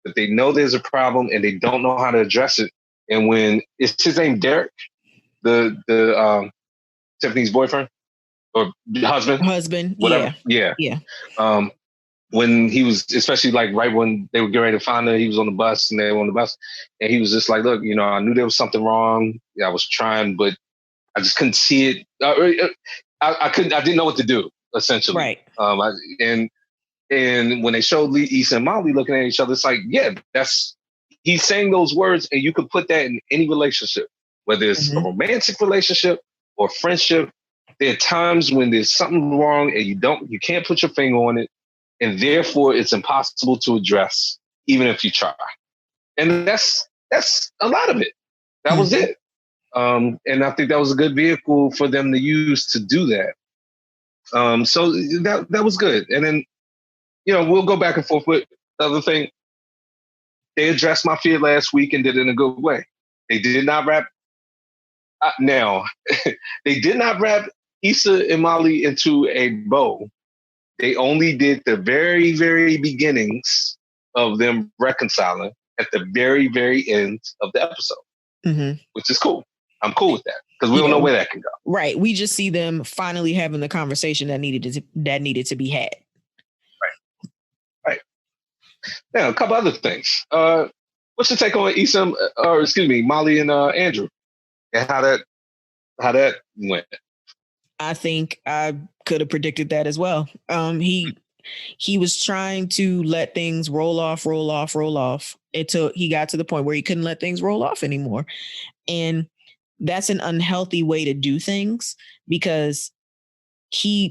but they know there's a problem and they don't know how to address it. And when it's his name, Derek, the Tiffany's boyfriend or husband, whatever. Yeah. When he was, especially like right when they were getting ready to find her, he was on the bus and they were on the bus and he was just like, look, you know, I knew there was something wrong. Yeah, I was trying, but I just couldn't see it. I didn't know what to do, essentially. Right. And when they showed Issa and Molly looking at each other, it's like, yeah, he's saying those words and you could put that in any relationship, whether it's a romantic relationship or friendship. There are times when there's something wrong and you can't put your finger on it. And therefore, it's impossible to address, even if you try. And that's a lot of it. That was it. And I think that was a good vehicle for them to use to do that. So that was good. And then, you know, we'll go back and forth with the other thing. They addressed my fear last week and did it in a good way. They did not wrap. They did not wrap Issa and Molly into a bow. They only did the very, very beginnings of them reconciling at the very, very end of the episode, which is cool. I'm cool with that because we don't know where that can go. Right. We just see them finally having the conversation that needed to be had. Right. Now, a couple other things. What's your take on Molly and Andrew, and how that went? I think I could have predicted that as well. He was trying to let things roll off until he got to the point where he couldn't let things roll off anymore. And that's an unhealthy way to do things because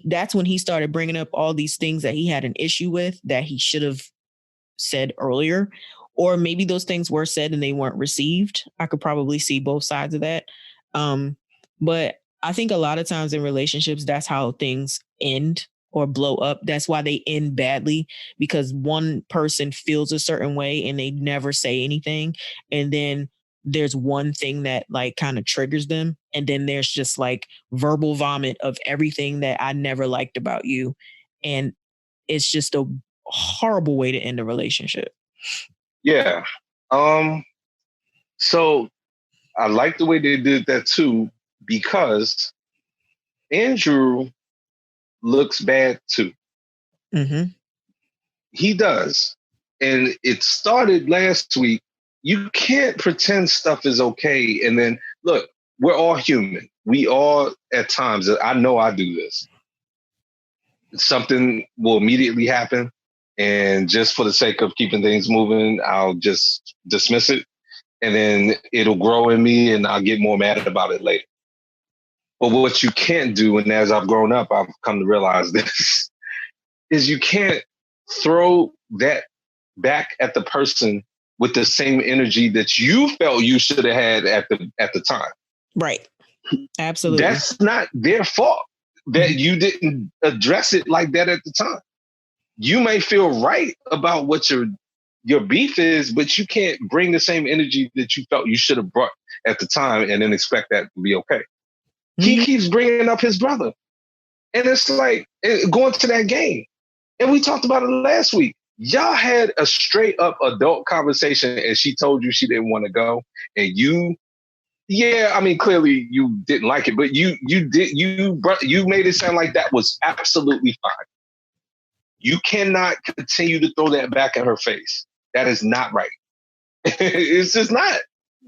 that's when he started bringing up all these things that he had an issue with that he should have said earlier, or maybe those things were said and they weren't received. I could probably see both sides of that. But I think a lot of times in relationships, that's how things end or blow up. That's why they end badly, because one person feels a certain way and they never say anything. And then there's one thing that like kind of triggers them. And then there's just like verbal vomit of everything that I never liked about you. And it's just a horrible way to end a relationship. Yeah. So I like the way they did that too, because Andrew looks bad too. Mm-hmm. He does. And it started last week. You can't pretend stuff is okay. And then look, we're all human. We all at times, I know I do this. Something will immediately happen. And just for the sake of keeping things moving, I'll just dismiss it. And then it'll grow in me and I'll get more mad about it later. But what you can't do, and as I've grown up, I've come to realize this, is you can't throw that back at the person with the same energy that you felt you should have had at the time. Right. Absolutely. That's not their fault that you didn't address it like that at the time. You may feel right about what your beef is, but you can't bring the same energy that you felt you should have brought at the time and then expect that to be okay. He keeps bringing up his brother. And it's like going to that game. And we talked about it last week. Y'all had a straight up adult conversation and she told you she didn't want to go. And you, clearly you didn't like it, but you made it sound like that was absolutely fine. You cannot continue to throw that back at her face. That is not right. It's just not.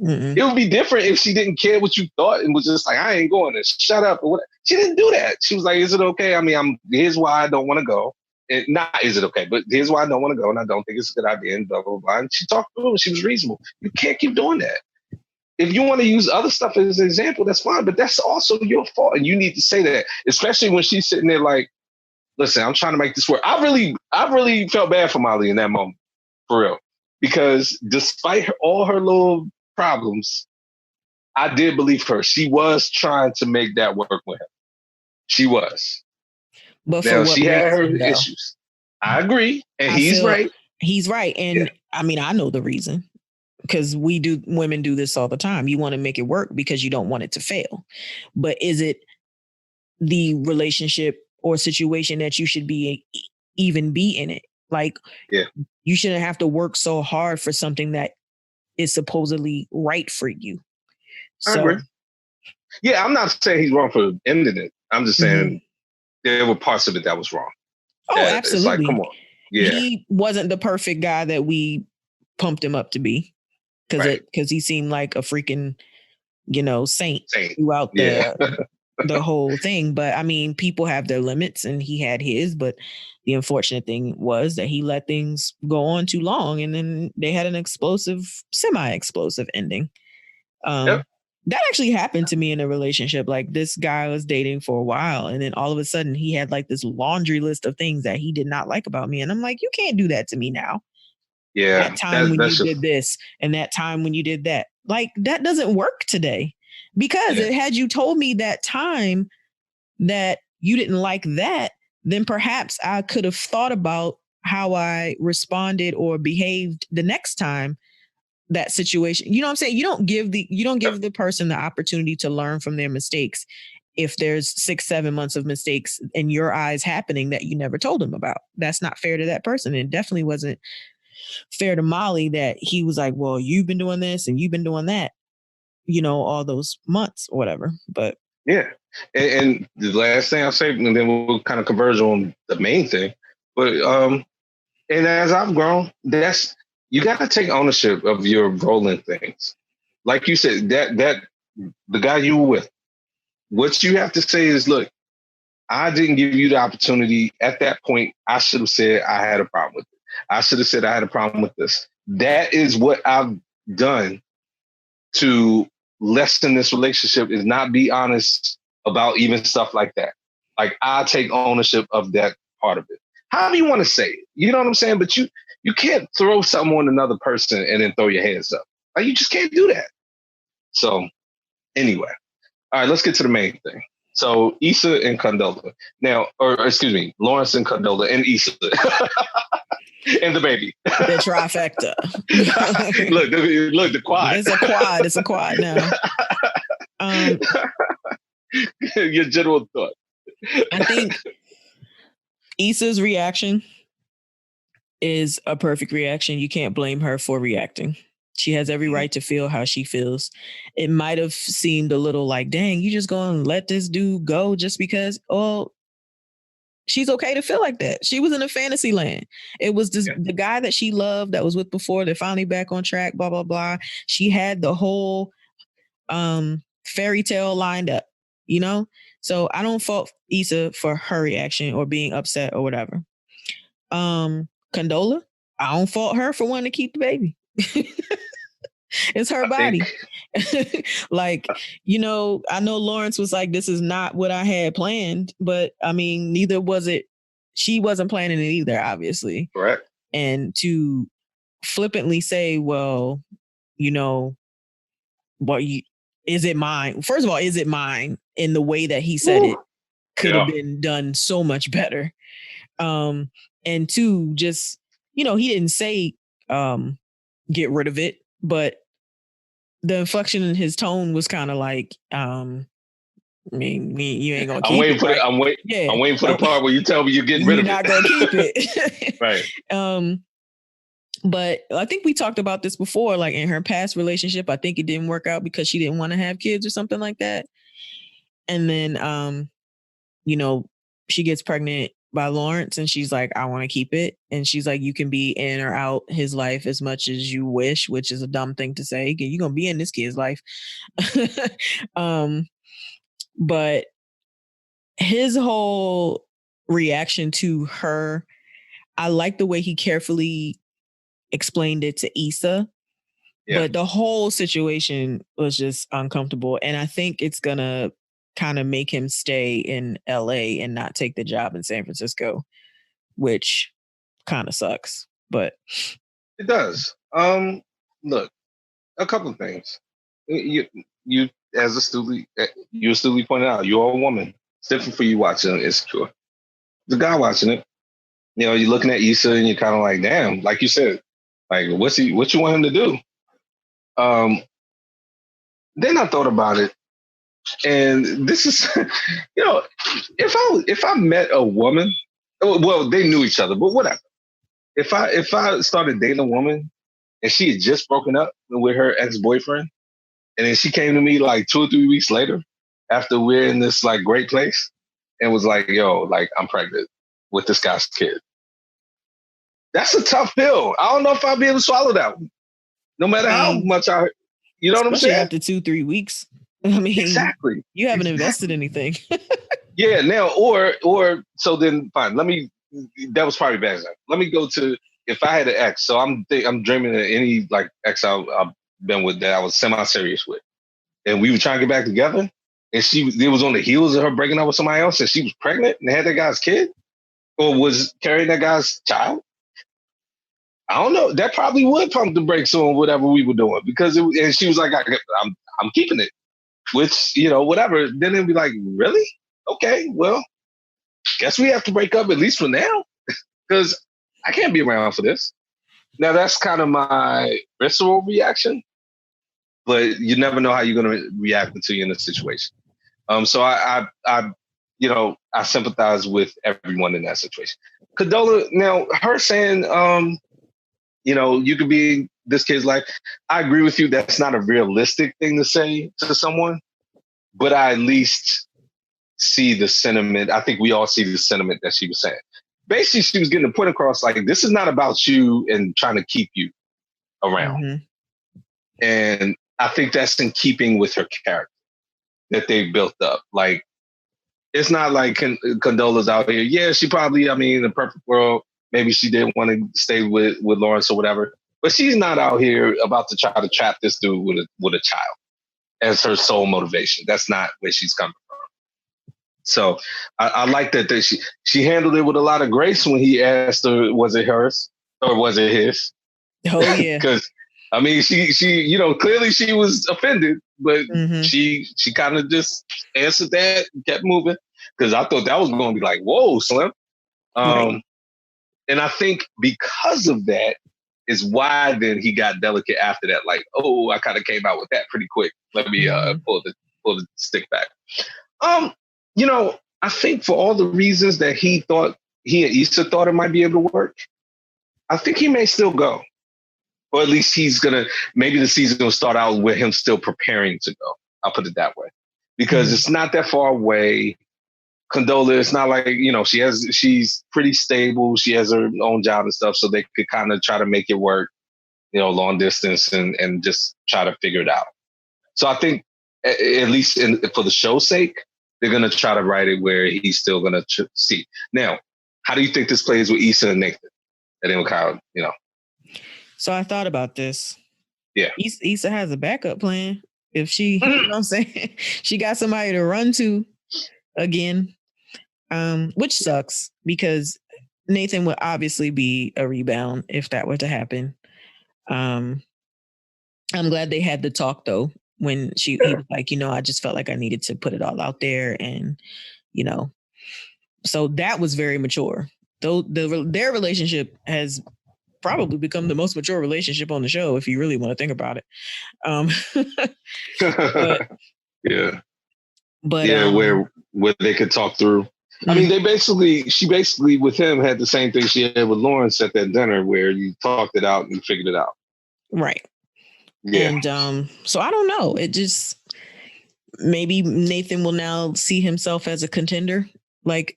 Mm-mm. It would be different if she didn't care what you thought and was just like, I ain't going to shut up. Or whatever. She didn't do that. She was like, is it okay? I mean, here's why I don't want to go. And not is it okay, but here's why I don't want to go. And I don't think it's a good idea and blah, blah, blah. And she talked through it. She was reasonable. You can't keep doing that. If you want to use other stuff as an example, that's fine. But that's also your fault. And you need to say that, especially when she's sitting there like, listen, I'm trying to make this work. I really felt bad for Molly in that moment, for real. Because despite all her little problems, I did believe her. She was trying to make that work with him. She was. But now, for she what had her reason, issues. I agree. And he's right. He's right. And I mean, I know the reason. Because women do this all the time. You want to make it work because you don't want it to fail. But is it the relationship or situation that you should even be in it? Like, you shouldn't have to work so hard for something that is supposedly right for you. I agree. Yeah, I'm not saying he's wrong for ending it. I'm just saying there were parts of it that was wrong. Oh, absolutely. It's like, come on. Yeah. He wasn't the perfect guy that we pumped him up to be. Because he seemed like a freaking, saint throughout the whole thing. But I mean, people have their limits and he had his. But the unfortunate thing was that he let things go on too long. And then they had an semi-explosive ending. That actually happened to me in a relationship. Like, this guy was dating for a while. And then all of a sudden he had like this laundry list of things that he did not like about me. And I'm like, you can't do that to me now. Yeah. That time when you did this and that time when you did that. Like, that doesn't work today. Because had you told me that time that you didn't like that, then perhaps I could have thought about how I responded or behaved the next time that situation. You know what I'm saying? You don't give the person the opportunity to learn from their mistakes if there's 6-7 months of mistakes in your eyes happening that you never told them about. That's not fair to that person. And it definitely wasn't fair to Molly that he was like, well, you've been doing this and you've been doing that, all those months or whatever. But yeah. And the last thing I'll say, and then we'll kind of converge on the main thing. But and as I've grown, you got to take ownership of your role in things. Like you said, that the guy you were with, what you have to say is, look, I didn't give you the opportunity at that point. I should have said I had a problem with it. I should have said I had a problem with this. That is what I've done to lessen this relationship, is not be honest about even stuff like that. Like, I take ownership of that part of it. However you want to say it. You know what I'm saying? But you can't throw something on another person and then throw your hands up. Like, you just can't do that. So anyway, All right, let's get to the main thing. So Issa and Condola. Now, or excuse me, Lawrence and Condola and Issa. And the baby. The trifecta. look, the quad. It's a quad. It's a quad now. Your general thought. I think Issa's reaction is a perfect reaction. You can't blame her for reacting. She has every right to feel how she feels. It might have seemed a little like, dang, you just going to let this dude go just because, oh, she's okay to feel like that. She was in a fantasy land. It was the guy that she loved that was with before. They're finally back on track, blah, blah, blah. She had the whole fairy tale lined up, you know? So I don't fault Issa for her reaction or being upset or whatever. Condola, I don't fault her for wanting to keep the baby. It's her body. Like, you know, I know Lawrence was like, this is not what I had planned, but I mean, neither was it. She wasn't planning it either, obviously. Correct. And to flippantly say, well, you know, is it mine? First of all, is it mine? In the way that he said it could have been done so much better. And two, just, you know, he didn't say get rid of it, but the inflection in his tone was kind of like, I mean, you ain't gonna keep it. Right? I'm waiting for the part where you tell me you're getting rid of it. You're not gonna keep it. Right. But I think we talked about this before, like in her past relationship, I think it didn't work out because she didn't want to have kids or something like that. And then, you know, she gets pregnant by Lawrence and she's like, I want to keep it. And she's like, you can be in or out his life as much as you wish, which is a dumb thing to say. You're going to be in this kid's life. But his whole reaction to her, I like the way he carefully explained it to Issa. Yeah. But the whole situation was just uncomfortable. And I think it's going to kind of make him stay in LA and not take the job in San Francisco, which kind of sucks, but it does. Look, a couple of things. You as astutely pointed out, you're a woman. It's different for you watching Insecure. The guy watching it, you know, you're looking at Issa and you're kind of like, damn, like you said, like what you want him to do? Then I thought about it. And this is, you know, if I met a woman, well, they knew each other, but whatever. If I started dating a woman and she had just broken up with her ex-boyfriend, and then she came to me like 2 or 3 weeks later after we're in this like great place and was like, yo, like I'm pregnant with this guy's kid. That's a tough pill. I don't know if I'll be able to swallow that one. No matter how much you know what I'm saying? After 2-3 weeks. I mean, exactly. You haven't invested anything. Yeah, now, or so then fine. That was probably bad. Let me go to, if I had an ex, so I'm dreaming of any like ex I've been with that I was semi-serious with. And we were trying to get back together. And it was on the heels of her breaking up with somebody else and she was pregnant and had that guy's kid or was carrying that guy's child. I don't know. That probably would pump the brakes on whatever we were doing because and she was like, I'm keeping it. Which, you know, whatever. Then it'd be like, really? Okay, well, guess we have to break up at least for now because I can't be around for this. Now, that's kind of my visceral reaction, but you never know how you're going to react until you're in a situation. So I you know, I sympathize with everyone in that situation. Condola, now, her saying, you know, you could be this kid's life. I agree with you. That's not a realistic thing to say to someone, but I at least see the sentiment. I think we all see the sentiment that she was saying. Basically, she was getting the point across, like, this is not about you and trying to keep you around. Mm-hmm. And I think that's in keeping with her character that they've built up. Like, it's not like Condola's out here. Yeah, she probably, I mean, in the perfect world, maybe she didn't want to stay with Lawrence or whatever. But she's not out here about to try to trap this dude with a child as her sole motivation. That's not where she's coming from. So I like that she handled it with a lot of grace when he asked her, was it hers or was it his? Oh, yeah. I mean, she, clearly she was offended, but she kind of just answered that, and kept moving, because I thought that was going to be like, whoa, Slim. Right. And I think because of that is why then he got delicate after that. Like, oh, I kind of came out with that pretty quick. Let me pull the stick back. I think for all the reasons that he and Issa thought it might be able to work, I think he may still go. Or at least maybe the season will start out with him still preparing to go. I'll put it that way. Because it's not that far away. Condola, it's not like, she's pretty stable. She has her own job and stuff. So they could kind of try to make it work, long distance and just try to figure it out. So I think at least for the show's sake, they're going to try to write it where he's still going to see. Now, how do you think this plays with Issa and Nathan? And then Kyle, So I thought about this. Yeah. Issa has a backup plan. If she, you know what I'm saying? She got somebody to run to again, which sucks because Nathan would obviously be a rebound if that were to happen. I'm glad they had the talk though, when he was like, I just felt like I needed to put it all out there. And, so that was very mature. Though their relationship has probably become the most mature relationship on the show, if you really want to think about it. Where they could talk through. I mean, she basically with him had the same thing she had with Lawrence at that dinner, where you talked it out and you figured it out. Right. Yeah. And so I don't know. It just, maybe Nathan will now see himself as a contender, like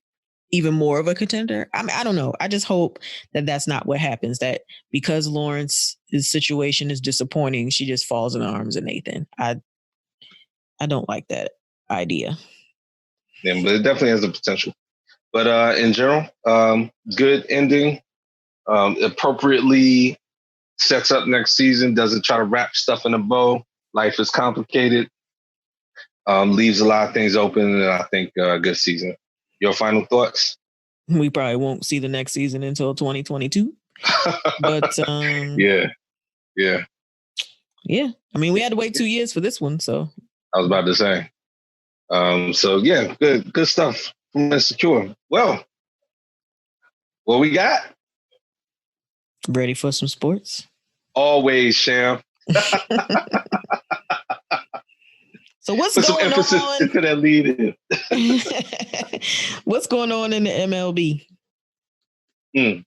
even more of a contender. I mean, I don't know. I just hope that that's not what happens, that because Lawrence's situation is disappointing, she just falls in the arms of Nathan. I don't like that idea. Yeah, but it definitely has the potential. But in general, good ending. Appropriately sets up next season. Doesn't try to wrap stuff in a bow. Life is complicated. Leaves a lot of things open, and I think good season. Your final thoughts? We probably won't see the next season until 2022. But yeah. I mean, we had to wait 2 years for this one, so I was about to say. So yeah, good stuff from Insecure. Well, what we got? Ready for some sports? Always, Sham. So what's going on? Into that lead in. What's going on in the MLB? I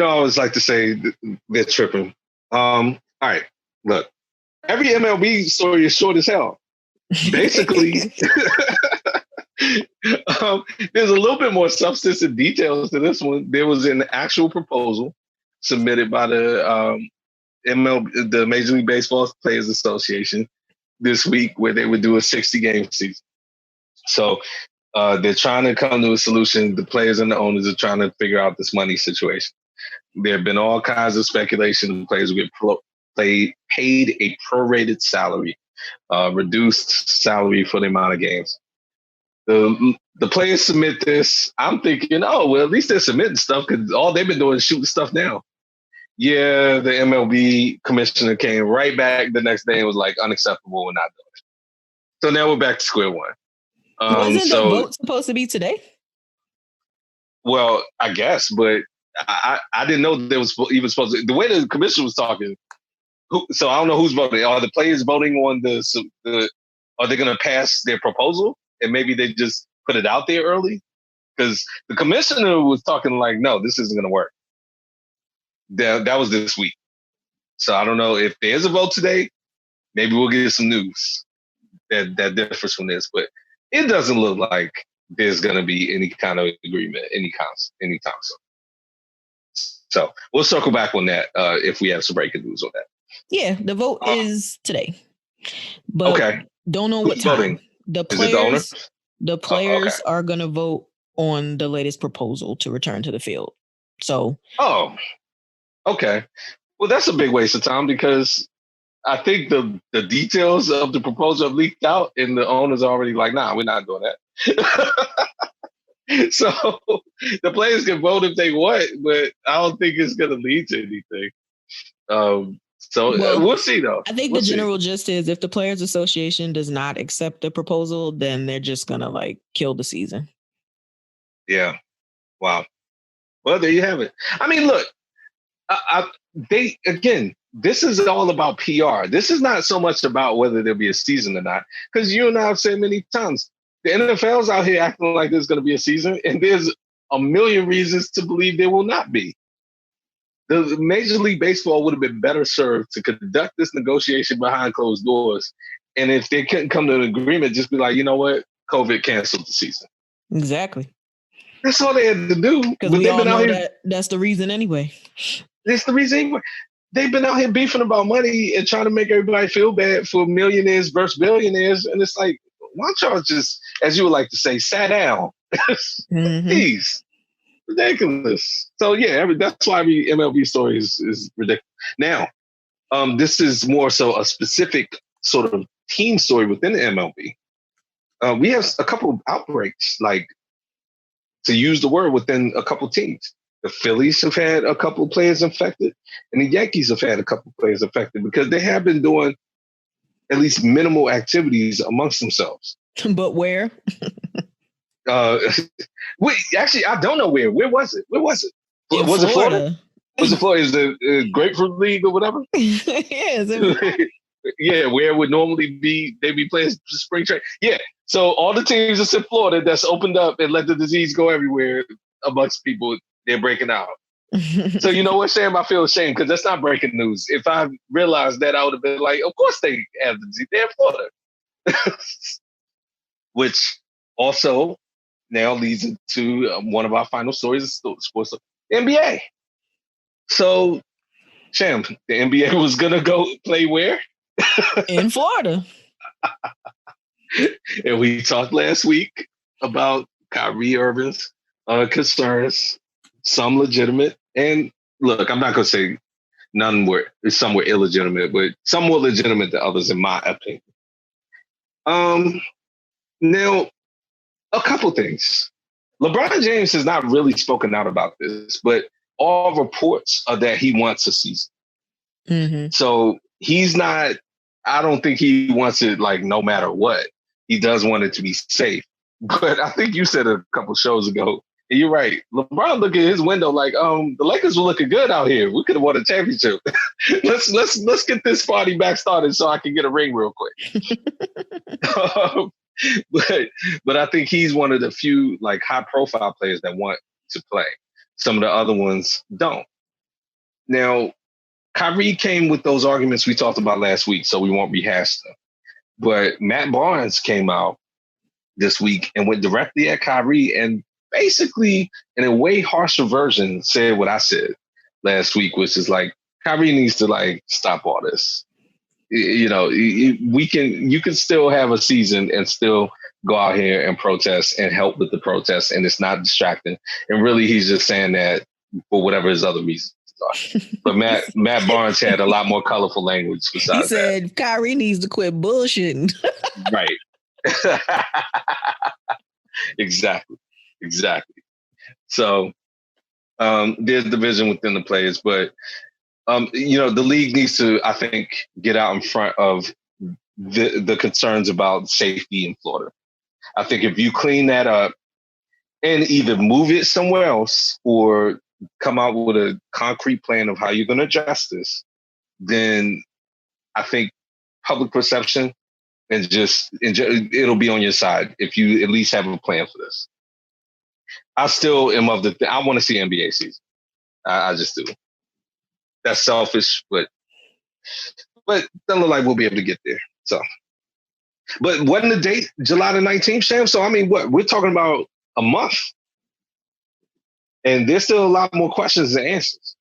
always like to say they're tripping. All right, look, every MLB story is short as hell. Basically, there's a little bit more substance and details to this one. There was an actual proposal submitted by the the Major League Baseball Players Association this week, where they would do a 60-game season. So they're trying to come to a solution. The players and the owners are trying to figure out this money situation. There have been all kinds of speculation. The players will get paid a prorated salary, reduced salary for the amount of games. The players submit this. I'm thinking, oh, well, at least they're submitting stuff, because all they've been doing is shooting stuff down. Yeah, the MLB commissioner came right back the next day and was like, unacceptable, we're not doing it. So now we're back to square one. Wasn't the vote supposed to be today? Well, I guess, but I didn't know there was even supposed to. The way the commissioner was talking, so I don't know who's voting. Are the players voting on are they going to pass their proposal? And maybe they just put it out there early? Because the commissioner was talking like, no, this isn't going to work. That was this week. So I don't know if there's a vote today. Maybe we'll get some news that differs from this. But it doesn't look like there's going to be any kind of agreement anytime soon. So we'll circle back on that if we have some breaking news on that. Yeah, the vote is today. But don't know what time. Voting? The players are going to vote on the latest proposal to return to the field. So. Oh, okay. Well, that's a big waste of time, because I think the details of the proposal have leaked out, and the owners are already like, nah, we're not doing that. So the players can vote if they want, but I don't think it's going to lead to anything. So we'll see, though. I think the general gist is if the Players Association does not accept the proposal, then they're just going to like kill the season. Yeah. Wow. Well, there you have it. I mean, look, this is all about PR. This is not so much about whether there'll be a season or not, because you and I have said many times, the NFL's out here acting like there's going to be a season, and there's a million reasons to believe there will not be. The Major League Baseball would have been better served to conduct this negotiation behind closed doors. And if they couldn't come to an agreement, just be like, you know what? COVID canceled the season. Exactly. That's all they had to do. Because we all know that's the reason anyway. That's the reason anyway. They've been out here beefing about money and trying to make everybody feel bad for millionaires versus billionaires. And it's like, why don't y'all just, as you would like to say, sat down? Please. Ridiculous. So yeah, that's why every MLB story is ridiculous. Now, this is more so a specific sort of team story within the MLB. We have a couple of outbreaks, like to use the word, within a couple of teams. The Phillies have had a couple of players infected, and the Yankees have had a couple of players infected because they have been doing at least minimal activities amongst themselves. But where? Wait, actually, I don't know where. Where was it? Was it Florida? Was it Florida? Is the Grapefruit League or whatever? Yeah, where it would normally be, they'd be playing spring training. Yeah, so all the teams that's in Florida that's opened up and let the disease go everywhere amongst people, they're breaking out. So you know what, Sam? I feel ashamed because that's not breaking news. If I realized that, I would have been like, of course they have the disease. They're in Florida. Which also now leads into one of our final stories of sports, NBA. So, Sham, the NBA was going to go play where? In Florida. And we talked last week about Kyrie Irving's concerns, some legitimate. And look, I'm not going to say some were illegitimate, but some more legitimate than others, in my opinion. Now, a couple things. LeBron James has not really spoken out about this, but all reports are that he wants a season. Mm-hmm. So he's not, I don't think he wants it like no matter what. He does want it to be safe. But I think you said a couple shows ago, and you're right. LeBron looked at his window like, the Lakers were looking good out here. We could have won a championship. let's get this party back started so I can get a ring real quick. But I think he's one of the few like high profile players that want to play. Some of the other ones don't. Now, Kyrie came with those arguments we talked about last week, so we won't rehash them. But Matt Barnes came out this week and went directly at Kyrie and basically, in a way harsher version, said what I said last week, which is like, Kyrie needs to like stop all this. You know, you can still have a season and still go out here and protest and help with the protests, and it's not distracting. And really, he's just saying that for whatever his other reasons are. But Matt Barnes had a lot more colorful language besides that. He said Kyrie needs to quit bullshitting. Right. Exactly. So there's division within the players, but the league needs to, I think, get out in front of the concerns about safety in Florida. I think if you clean that up and either move it somewhere else or come out with a concrete plan of how you're going to address this, then I think public perception and it'll be on your side if you at least have a plan for this. I still am I want to see NBA season. I just do. That's selfish, but doesn't look like we'll be able to get there. So, but wasn't the date July the 19th, Sham? So, I mean, we're talking about a month. And there's still a lot more questions than answers.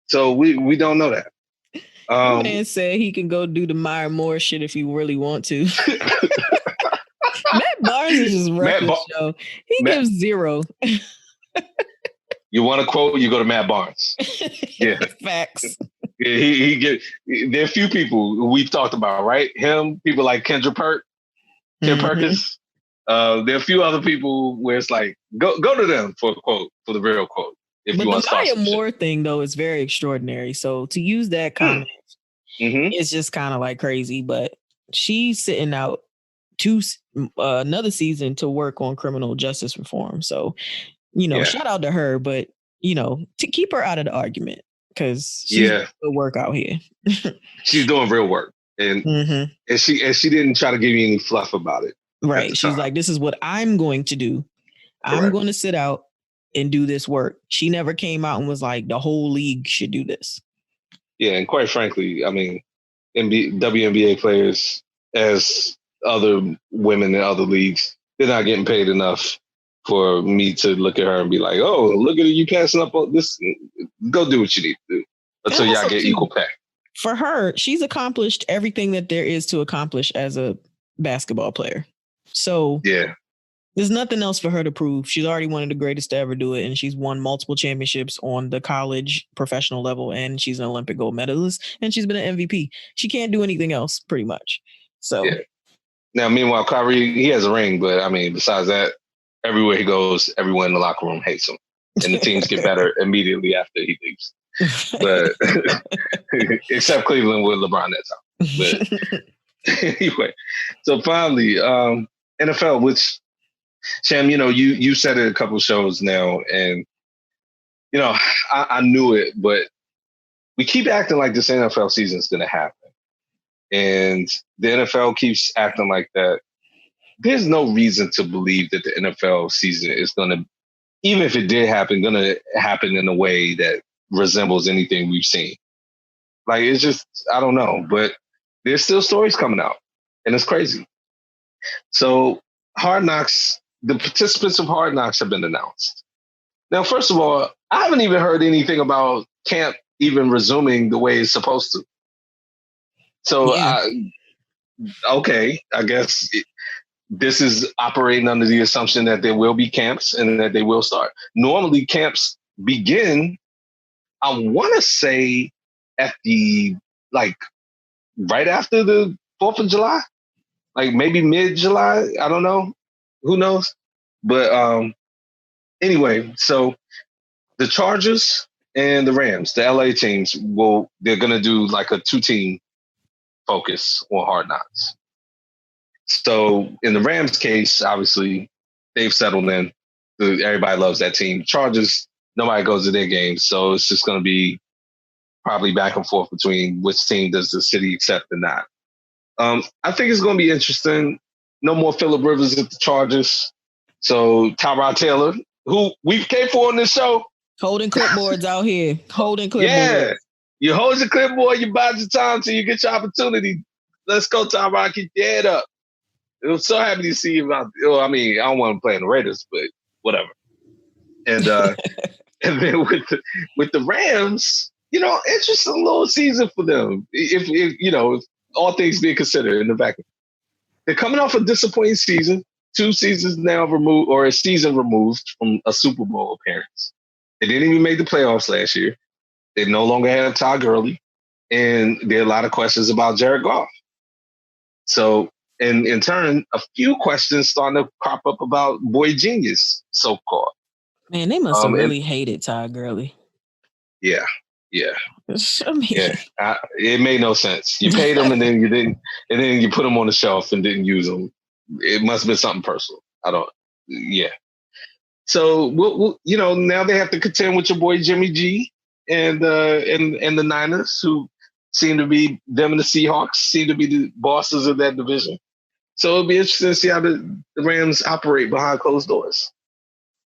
So we don't know that. Man said he can go do the Myra Moore shit if he really want to. Matt Barnes is just reckless, show. He gives zero. You want to quote, you go to Matt Barnes. Yeah. Facts. Yeah, there are a few people we've talked about, right? Him, people like Ken Perkins. There are a few other people where it's like, go to them for a quote, for the real quote. If but you want the to start Maya some shit. Moore thing though is very extraordinary. So to use that comment, it's just kind of like crazy. But she's sitting out another season to work on criminal justice reform. So shout out to her, but to keep her out of the argument because she's doing work out here. She's doing real work, and she didn't try to give you any fluff about it. Right. She's like, this is what I'm going to do. Correct. I'm going to sit out and do this work. She never came out and was like, the whole league should do this. Yeah, and quite frankly, I mean, WNBA players, as other women in other leagues, they're not getting paid enough for me to look at her and be like, oh, look at you passing up on this. Go do what you need to do until y'all get equal pay. For her, she's accomplished everything that there is to accomplish as a basketball player. So there's nothing else for her to prove. She's already one of the greatest to ever do it, and she's won multiple championships on the college professional level, and she's an Olympic gold medalist, and she's been an MVP. She can't do anything else, pretty much. So now, meanwhile, Kyrie, he has a ring, but I mean, besides that, everywhere he goes, everyone in the locker room hates him, and the teams get better immediately after he leaves. But except Cleveland with LeBron that time. But anyway, so finally, NFL, which Sham, you said it a couple shows now, and I knew it, but we keep acting like this NFL season is going to happen, and the NFL keeps acting like that. There's no reason to believe that the NFL season is going to, even if it did happen, going to happen in a way that resembles anything we've seen. Like, it's just, I don't know, but there's still stories coming out, and it's crazy. So Hard Knocks, the participants of Hard Knocks have been announced. Now, first of all, I haven't even heard anything about camp even resuming the way it's supposed to. So, okay, I guess this is operating under the assumption that there will be camps and that they will start. Normally, camps begin, I want to say, at the, right after the 4th of July, like maybe mid-July. I don't know. Who knows? But anyway, so the Chargers and the Rams, the LA teams, they're going to do like a 2-team focus on Hard Knocks. So in the Rams case, obviously, they've settled in. Everybody loves that team. Chargers, nobody goes to their games. So it's just going to be probably back and forth between which team does the city accept or not. I think it's going to be interesting. No more Phillip Rivers at the Chargers. So Tyrod Taylor, who we came for on this show. Holding clipboards out here. Holding clipboards. Yeah. You hold your clipboard, you bide your time till you get your opportunity. Let's go, Tyrod. Keep your head up. I'm so happy to see you out. I mean, I don't want to play in the Raiders, but whatever. And and then with the Rams, interesting little season for them. If all things being considered in the vacuum. They're coming off a disappointing season, 2 seasons now removed, or a season removed from a Super Bowl appearance. They didn't even make the playoffs last year. They no longer have Todd Gurley, and there are a lot of questions about Jared Goff. So, and in turn, a few questions starting to crop up about Boy Genius, so-called. Man, they must have really hated Todd Gurley. Yeah. I mean, it made no sense. You paid him and then you didn't, and then you put him on the shelf and didn't use him. It must have been something personal. So we'll now they have to contend with your boy Jimmy G and the Niners, who seem to be them and the Seahawks seem to be the bosses of that division. So it'll be interesting to see how the Rams operate behind closed doors.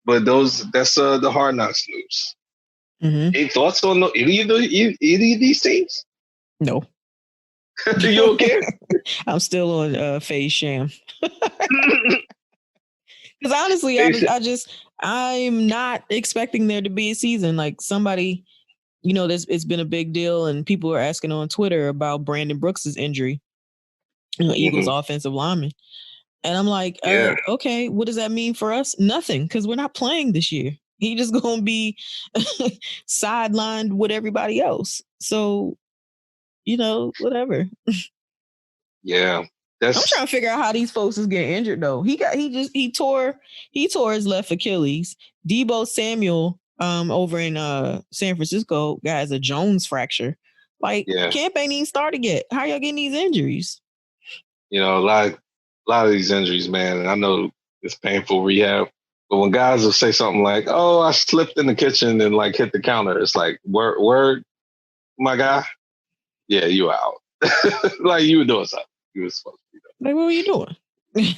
But that's the Hard Knocks news. Mm-hmm. Any thoughts on any of these teams? No. You okay? I'm still on Phase Sham. Because honestly, I'm not expecting there to be a season. Like somebody, it's been a big deal, and people are asking on Twitter about Brandon Brooks' injury, Eagles offensive lineman. And I'm like, okay, what does that mean for us? Nothing, because we're not playing this year. He just going to be sidelined with everybody else. So, whatever. Yeah. I'm trying to figure out how these folks is getting injured though. He tore his left Achilles. Deebo Samuel over in San Francisco guy has a Jones fracture. Like, camp ain't even started yet. How y'all getting these injuries? You know, a lot of these injuries, man. And I know it's painful rehab, but when guys will say something like, "Oh, I slipped in the kitchen and like hit the counter," it's like, word, my guy, yeah, you out. Like you were doing something. You were supposed to be doing. Like, what were you doing?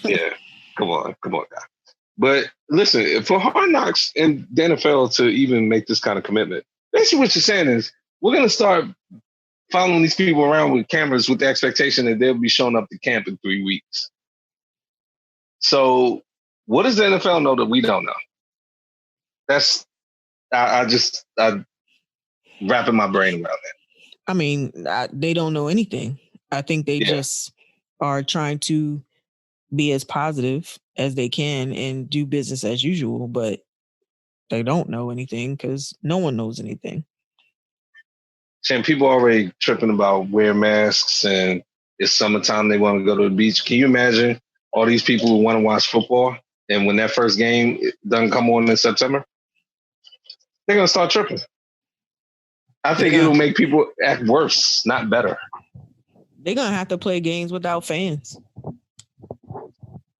Yeah, come on, guy. But listen, for Hard Knocks and the NFL to even make this kind of commitment, basically what you're saying is we're going to start following these people around with cameras with the expectation that they'll be showing up to camp in 3 weeks. So what does the NFL know that we don't know? That's, I'm wrapping my brain around that. I mean, they don't know anything. I think they just are trying to be as positive as they can and do business as usual, but they don't know anything because no one knows anything. Sam, people already tripping about wear masks and it's summertime, they want to go to the beach. Can you imagine all these people who want to watch football and when that first game doesn't come on in September? They're going to start tripping. I think it'll make people act worse, not better. They're going to have to play games without fans.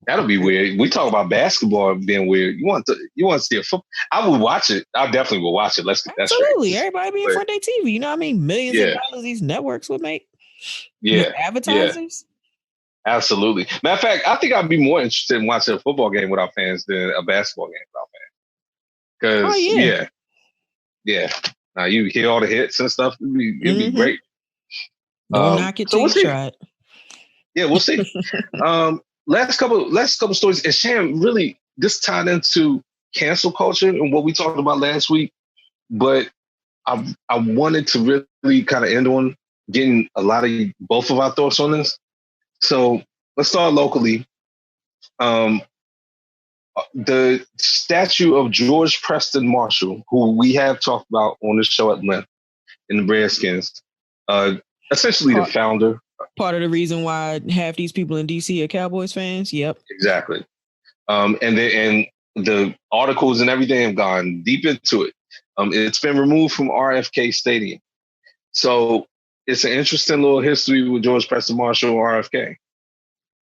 That'll be weird. We talk about basketball being weird. You want to see a football? I would watch it. I definitely will watch it. Let's get that straight. Absolutely. Everybody be in front of their TV. You know what I mean? Millions of dollars these networks would make. Yeah. Advertisers. Yeah. Absolutely. Matter of fact, I think I'd be more interested in watching a football game without fans than a basketball game without fans. Because yeah. Now you hear all the hits and stuff. It'd be great. Don't knock it till you try it. Yeah, we'll see. Last couple stories, and Sham, really, this tied into cancel culture and what we talked about last week. But I wanted to really kind of end on getting a lot of both of our thoughts on this. So let's start locally. The statue of George Preston Marshall, who we have talked about on this show at length in the Redskins, essentially the founder. Part of the reason why half these people in DC are Cowboys fans. Yep. Exactly. And the articles and everything have gone deep into it. It's been removed from RFK Stadium. So it's an interesting little history with George Preston Marshall and RFK.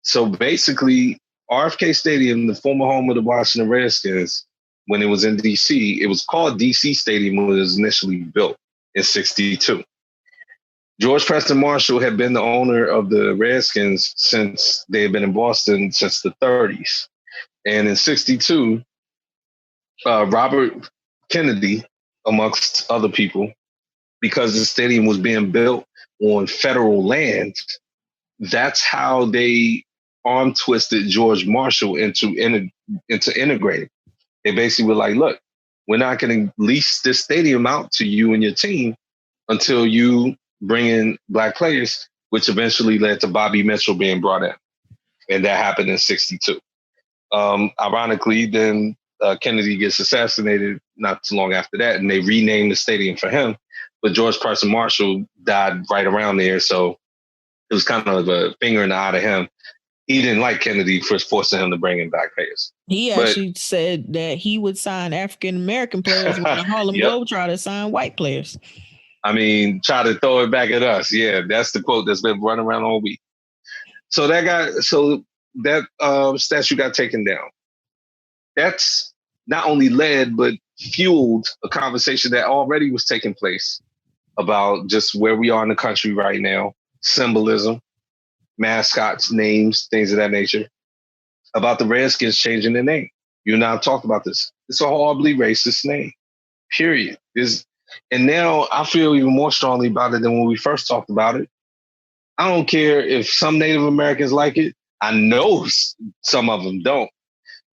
So basically, RFK Stadium, the former home of the Washington Redskins, when it was in DC, it was called DC Stadium when it was initially built in '62. George Preston Marshall had been the owner of the Redskins since they had been in Boston since the 30s. And in '62, Robert Kennedy, amongst other people, because the stadium was being built on federal land, that's how they arm twisted George Marshall into integrating. They basically were like, look, we're not going to lease this stadium out to you and your team until you bring in black players, which eventually led to Bobby Mitchell being brought in. And that happened in '62. Ironically, then Kennedy gets assassinated not too long after that, and they renamed the stadium for him. But George Preston Marshall died right around there, so it was kind of a finger in the eye to him. He didn't like Kennedy for forcing him to bring in black players. He actually said that he would sign African-American players when the Harlem Globetrotters sign white players. I mean, try to throw it back at us. Yeah, that's the quote that's been running around all week. So that statue got taken down. That's not only led, but fueled a conversation that already was taking place about just where we are in the country right now, symbolism, mascots, names, things of that nature, about the Redskins changing their name. You and I have talked about this. It's a horribly racist name, period. And now I feel even more strongly about it than when we first talked about it. I don't care if some Native Americans like it. I know some of them don't.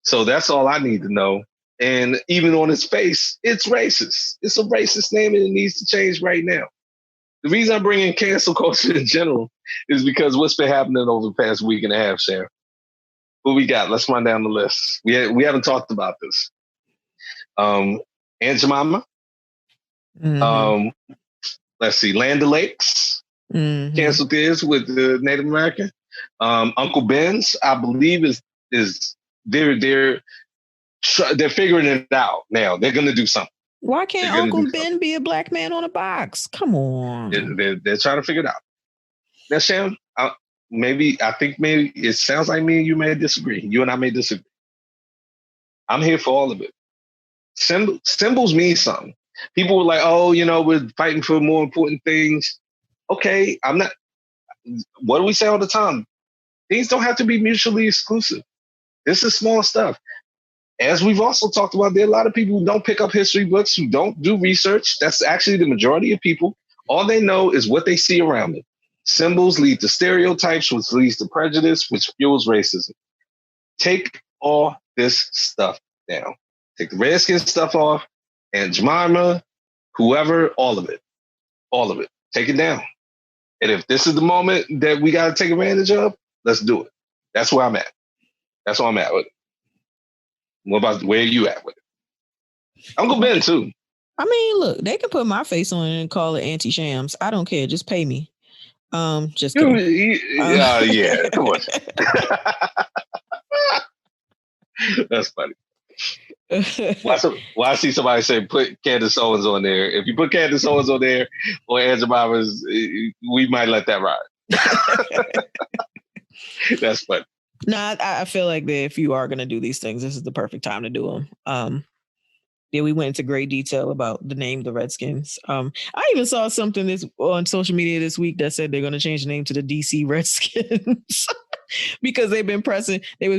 So that's all I need to know. And even on its face, it's racist. It's a racist name and it needs to change right now. The reason I'm bringing cancel culture in general is because what's been happening over the past week and a half, Sharon. What we got? Let's run down the list. We haven't talked about this. Aunt Jemima. Mm-hmm. Let's see. Land O'Lakes. Mm-hmm. Canceled this with the Native American. Uncle Ben's, I believe, is they're figuring it out now. They're going to do something. Why can't Uncle Ben be a black man on a box? Come on. They're trying to figure it out. Now, Shan, I think maybe it sounds like me and you may disagree. You and I may disagree. I'm here for all of it. Symbols mean something. People were like, oh, we're fighting for more important things. Okay, I'm not. What do we say all the time? Things don't have to be mutually exclusive. This is small stuff. As we've also talked about, there are a lot of people who don't pick up history books, who don't do research. That's actually the majority of people. All they know is what they see around them. Symbols lead to stereotypes, which leads to prejudice, which fuels racism. Take all this stuff down. Take the Redskins stuff off, and Jemima, whoever, all of it. All of it. Take it down. And if this is the moment that we got to take advantage of, let's do it. That's where I'm at. That's where I'm at with it. What about where you at with it? Uncle Ben too. I mean, look, they can put my face on it and call it anti-shams. I don't care. Just pay me. Just kidding. Yeah, come on. That's funny. Why I see somebody say put Candace Owens on there? If you put Candace Owens on there or Aunt Jemima's, we might let that ride. That's funny. No, I feel like that if you are going to do these things, this is the perfect time to do them. Yeah, we went into great detail about the name, the Redskins. I even saw something on social media this week that said they're going to change the name to the DC Redskins because they were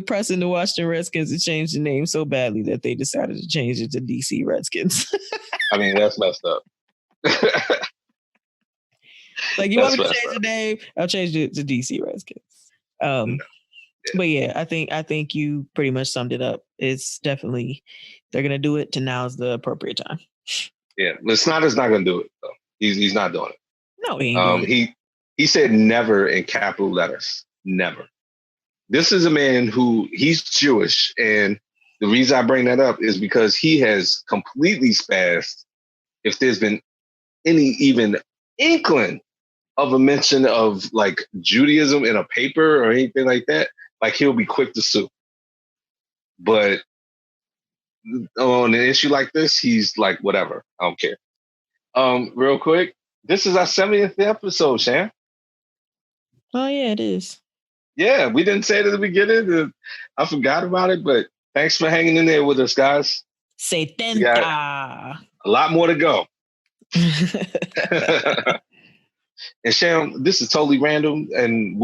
pressing the Washington Redskins to change the name so badly that they decided to change it to DC Redskins. I mean, that's messed up. Like, you want me to change the name? I'll change it to DC Redskins. No. But yeah, I think you pretty much summed it up. It's definitely, they're gonna do it. To now is the appropriate time. Yeah, Snyder's not gonna do it though. He's not doing it. No, he ain't doing it. He said never in capital letters. Never. This is a man who, he's Jewish, and the reason I bring that up is because he has completely spazzed. If there's been any even inkling of a mention of like Judaism in a paper or anything like that, like he'll be quick to sue. But on an issue like this, he's like, whatever, I don't care. Real quick, this is our 70th episode, Shan. Oh yeah, it is. Yeah, we didn't say it at the beginning. I forgot about it, but thanks for hanging in there with us, guys. 70. A lot more to go. And Shan, this is totally random, and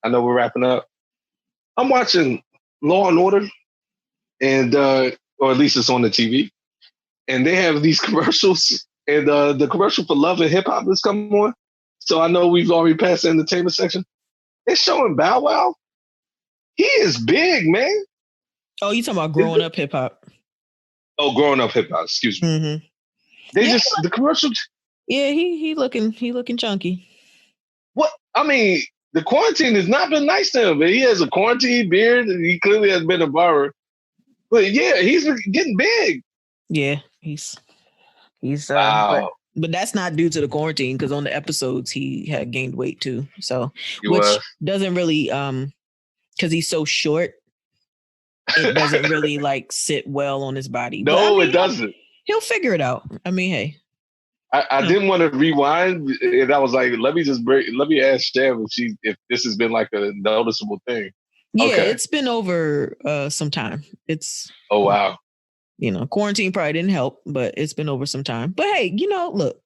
I know we're wrapping up. I'm watching Law and Order, and or at least it's on the TV, and they have these commercials, and the commercial for Love and Hip Hop is coming on. So I know we've already passed the entertainment section. They're showing Bow Wow. He is big, man. Oh, you talking about growing up hip hop? Oh, growing up hip hop. Excuse me. Mm-hmm. The commercial. Yeah, he looking chunky. What? I mean, the quarantine has not been nice to him. He has a quarantine beard, and he clearly has been a barber. But yeah, he's getting big. Yeah, he's wow. But that's not due to the quarantine, because on the episodes he had gained weight too. So doesn't really because he's so short, it doesn't really like sit well on his body. No, it doesn't. He'll figure it out. I mean, hey. I didn't want to rewind, and I was like, let me ask Shan if this has been like a noticeable thing. Yeah, okay. It's been over some time. Oh wow. Quarantine probably didn't help, but it's been over some time. But hey, look,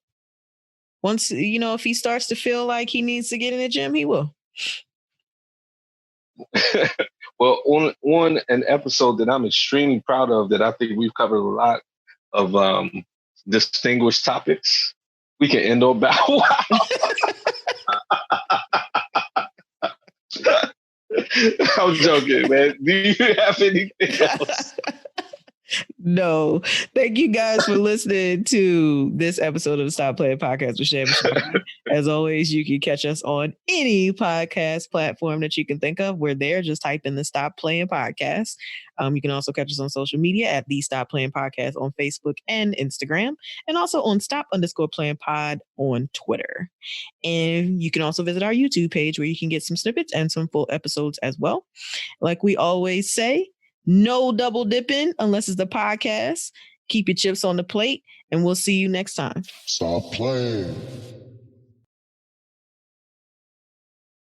once, if he starts to feel like he needs to get in the gym, he will. Well, on an episode that I'm extremely proud of, that I think we've covered a lot of distinguished topics, we can end on Bow Wow. I'm joking, man. Do you have anything else? No. Thank you guys for listening to this episode of the Stop Playing Podcast with Shan. As always, you can catch us on any podcast platform that you can think of. We're there. Just type in the Stop Playing Podcast. You can also catch us on social media at the Stop Playing Podcast on Facebook and Instagram, and also on Stop_Playing Pod on Twitter. And you can also visit our YouTube page where you can get some snippets and some full episodes as well. Like we always say, no double dipping unless it's the podcast. keep your chips on the plate, and we'll see you next time. Stop playing.